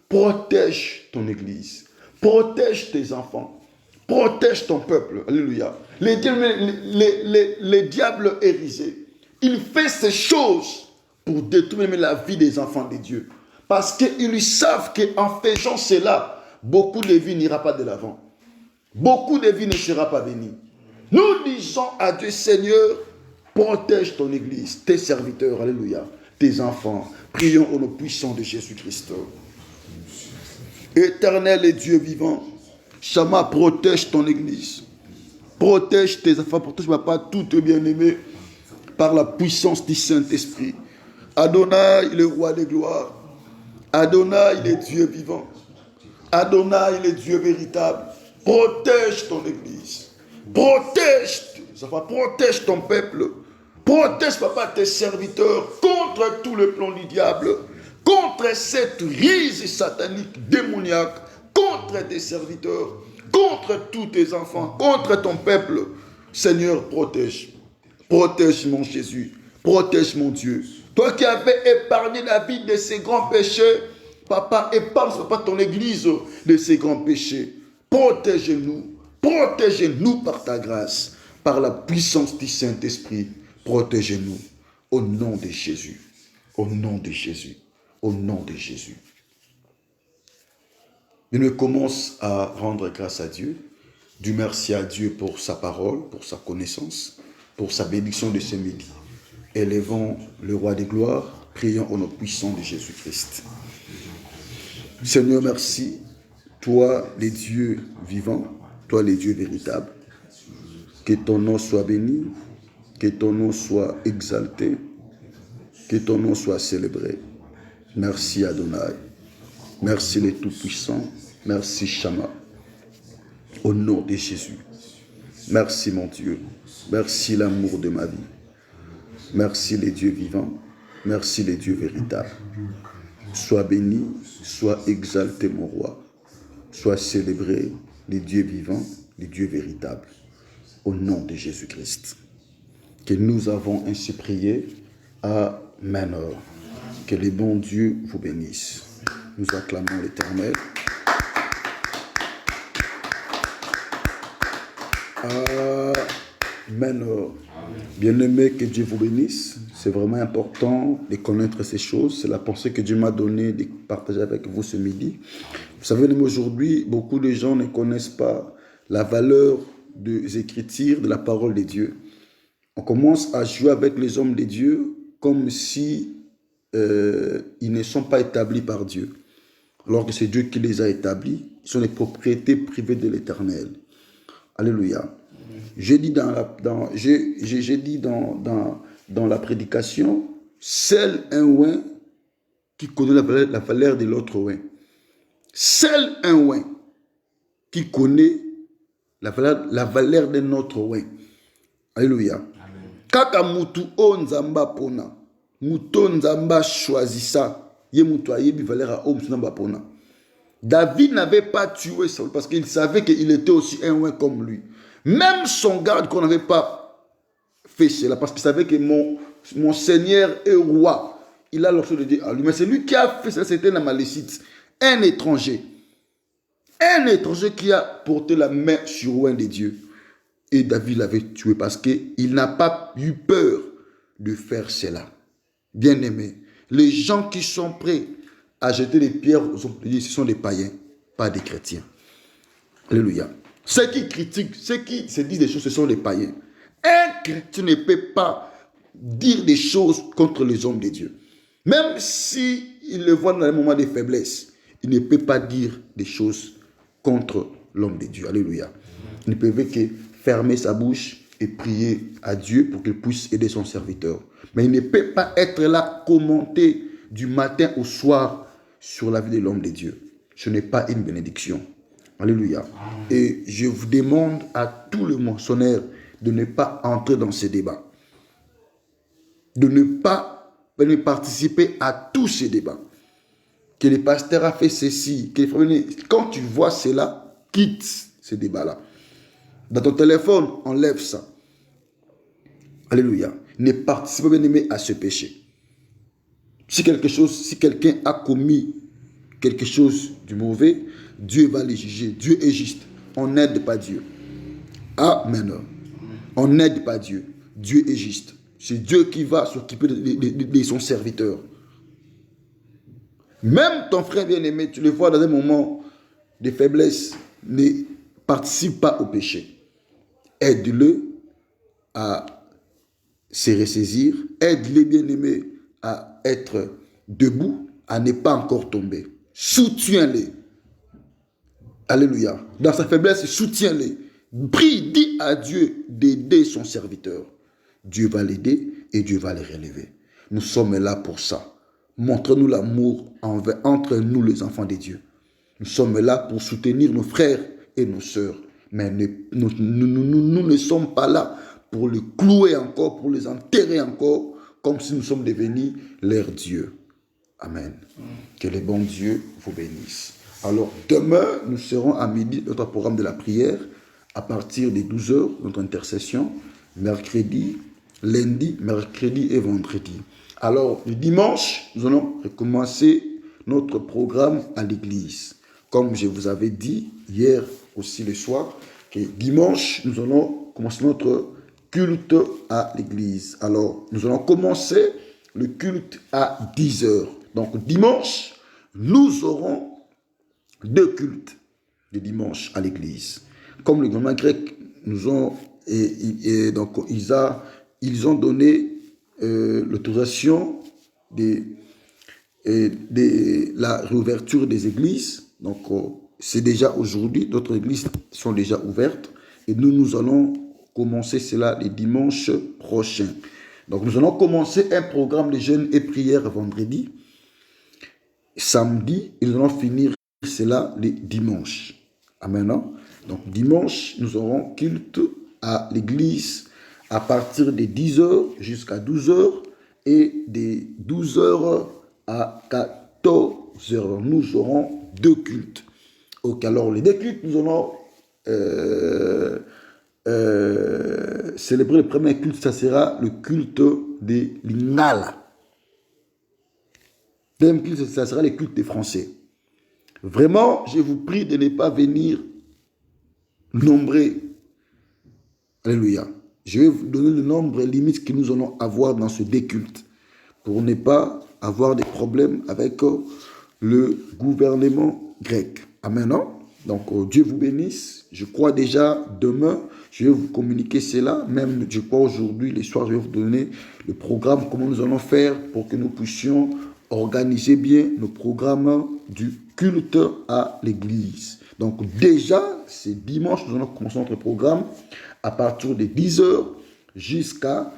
protège ton Église, protège tes enfants, protège ton peuple, alléluia. Les diables hérisés, il fait ces choses pour détruire la vie des enfants de Dieu. Parce qu'ils savent qu'en faisant cela, beaucoup de vies n'ira pas de l'avant. Beaucoup de vies ne sera pas bénies. Nous disons à Dieu, Seigneur, protège ton Église, tes serviteurs, alléluia, tes enfants. Prions au nom puissant de Jésus-Christ. Éternel et Dieu vivant, Shama, protège ton Église. Protège tes enfants, protège, papa, tout bien-aimé, par la puissance du Saint-Esprit. Adonai, le roi des gloires. Adonai, il est Dieu vivant. Adonai, il est Dieu véritable. Protège ton Église. Protège tes enfants, protège ton peuple. Protège, papa, tes serviteurs contre tout le plan du diable, contre cette ruse satanique, démoniaque, contre tes serviteurs, contre tous tes enfants, contre ton peuple. Seigneur, protège. Protège mon Jésus. Protège mon Dieu. Toi qui avais épargné la vie de ces grands péchés, papa, épargne, papa, ton Église de ces grands péchés. Protège-nous. Protège-nous par ta grâce, par la puissance du Saint-Esprit. Protégez-nous. Au nom de Jésus. Au nom de Jésus. Au nom de Jésus. Je ne commence à rendre grâce à Dieu. Du merci à Dieu pour sa parole, pour sa connaissance, pour sa bénédiction de ce midi. Élevons le roi des gloires, prions au nom puissant de Jésus-Christ. Seigneur, merci. Toi, les dieux vivants, toi, les dieux véritables. Que ton nom soit béni, que ton nom soit exalté, que ton nom soit célébré. Merci Adonai. Merci les Tout-Puissants. Merci Shama. Au nom de Jésus. Merci mon Dieu. Merci l'amour de ma vie. Merci les dieux vivants. Merci les dieux véritables. Sois béni, sois exalté mon roi. Sois célébré les dieux vivants, les dieux véritables. Au nom de Jésus-Christ. Que nous avons ainsi prié. Amen. Que les bons dieux vous bénissent. Nous acclamons l'Éternel. Amen. Bien-aimés, que Dieu vous bénisse. C'est vraiment important de connaître ces choses. C'est la pensée que Dieu m'a donnée de partager avec vous ce midi. Vous savez, même aujourd'hui, beaucoup de gens ne connaissent pas la valeur des Écritures, de la parole de Dieu. On commence à jouer avec les hommes de Dieu comme si ils ne sont pas établis par Dieu. Alors que c'est Dieu qui les a établis. Ils sont les propriétés privées de l'Éternel. Alléluia. J'ai dit dans la prédication, seul un oin qui connaît la valeur de l'autre oin. Seul un oin qui connaît la valeur de notre oin. Alléluia. Kaka mutu onzamba pona. Muto nzamba choisissa. Ye mutu ayebi valeur a om nzamba pona. David n'avait pas tué Saul parce qu'il savait qu'il était aussi un oin comme lui. Même son garde qu'on n'avait pas fait cela parce qu'il savait que mon Seigneur est roi. Il a l'option de dire à lui. Mais c'est lui qui a fait cela, c'était un Amalécite. Un étranger. Un étranger qui a porté la main sur l'oin de Dieu. Et David l'avait tué parce qu'il n'a pas eu peur de faire cela. Bien-aimés, les gens qui sont prêts à jeter des pierres aux hommes de Dieu, ce sont des païens, pas des chrétiens. Alléluia. Ceux qui critiquent, ceux qui se disent des choses, ce sont des païens. Un chrétien ne peut pas dire des choses contre les hommes de Dieu. Même s'il le voit dans un moment de faiblesse, il ne peut pas dire des choses contre l'homme de Dieu. Alléluia. Il ne peut que fermer sa bouche et prier à Dieu pour qu'il puisse aider son serviteur. Mais il ne peut pas être là, commenter du matin au soir sur la vie de l'homme de Dieu. Ce n'est pas une bénédiction. Alléluia. Et je vous demande à tous les moissonneurs de ne pas entrer dans ces débats. De ne pas participer à tous ces débats. Que le pasteur a fait ceci. Quand tu vois cela, quitte ces débats-là. Dans ton téléphone, enlève ça. Alléluia. Ne participe pas, bien aimé, à ce péché. Si quelqu'un a commis quelque chose de mauvais, Dieu va les juger. Dieu est juste. On n'aide pas Dieu. Amen. On n'aide pas Dieu. Dieu est juste. C'est Dieu qui va s'occuper de son serviteur. Même ton frère bien-aimé, tu le vois dans un moment de faiblesse, ne participe pas au péché. Aide-le à se ressaisir. Aide-le bien-aimé à être debout, à ne pas encore tomber. Soutiens-les. Alléluia. Dans sa faiblesse, soutiens-les. Prie, dis à Dieu d'aider son serviteur. Dieu va l'aider et Dieu va le relever. Nous sommes là pour ça. Montre-nous l'amour entre nous les enfants de Dieu. Nous sommes là pour soutenir nos frères et nos sœurs. Mais nous ne sommes pas là pour les clouer encore, pour les enterrer encore, comme si nous sommes devenus leur Dieu. Amen. Que le bon Dieu vous bénisse. Alors, demain, nous serons à midi, notre programme de la prière, à partir des 12h, notre intercession, mercredi, lundi, mercredi et vendredi. Alors, le dimanche, nous allons recommencer notre programme à l'église. Comme je vous avais dit hier aussi le soir, que dimanche, nous allons commencer notre culte à l'église. Alors, nous allons commencer le culte à 10 heures. Donc, dimanche, nous aurons 2 cultes de dimanche à l'église. Comme le gouvernement grec nous ont, donc ils ont donné l'autorisation de la réouverture des églises. Donc, c'est déjà aujourd'hui, d'autres églises sont déjà ouvertes. Et nous allons commencer cela les dimanches prochains. Donc, nous allons commencer un programme de jeûne et prière vendredi. Samedi, et nous allons finir cela les dimanches. Amen. Donc, dimanche, nous aurons culte à l'église à partir de 10 heures jusqu'à 12 heures et de 12 heures à 14 heures. Nous aurons 2 cultes. Ok, alors les 2 cultes, nous allons célébrer le premier culte, ça sera le culte de Lingala. Le deuxième culte, ça sera le culte des Français. Vraiment, je vous prie de ne pas venir nombreux. Alléluia. Je vais vous donner le nombre limite que nous allons avoir dans ce 2 cultes pour ne pas avoir des problèmes avec le gouvernement grec. Amen. Non? Donc, Dieu vous bénisse. Je crois déjà demain, je vais vous communiquer cela. Même, je crois aujourd'hui, les soirs, je vais vous donner le programme, comment nous allons faire pour que nous puissions organiser bien nos programmes du culte à l'église. Donc, déjà, c'est dimanche, nous allons commencer notre programme à partir de 10 heures jusqu'à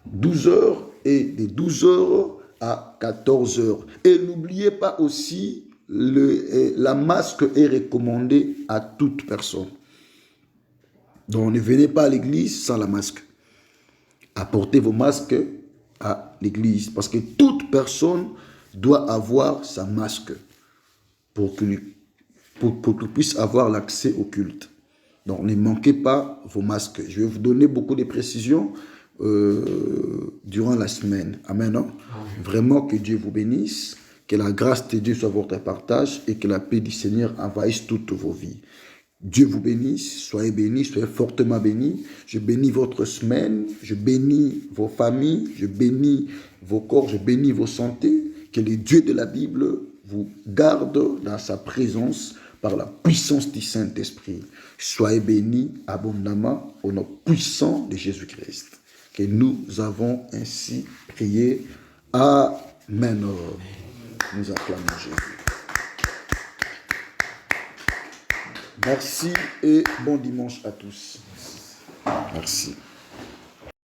12 heures et de 12 heures à 14 heures. Et n'oubliez pas aussi, la masque est recommandée à toute personne. Donc ne venez pas à l'église sans la masque. Apportez vos masques à l'église parce que toute personne doit avoir sa masque pour qu'il puisse avoir l'accès au culte. Donc ne manquez pas vos masques. Je vais vous donner beaucoup de précisions durant la semaine. Amen. Non? Vraiment que Dieu vous bénisse. Que la grâce de Dieu soit votre partage et que la paix du Seigneur envahisse toutes vos vies. Dieu vous bénisse, soyez bénis, soyez fortement bénis. Je bénis votre semaine, je bénis vos familles, je bénis vos corps, je bénis vos santé. Que le Dieu de la Bible vous garde dans sa présence par la puissance du Saint-Esprit. Soyez bénis abondamment au nom puissant de Jésus-Christ. Que nous avons ainsi prié. Amen. Nous acclamons Jésus. Merci et bon dimanche à tous. Merci.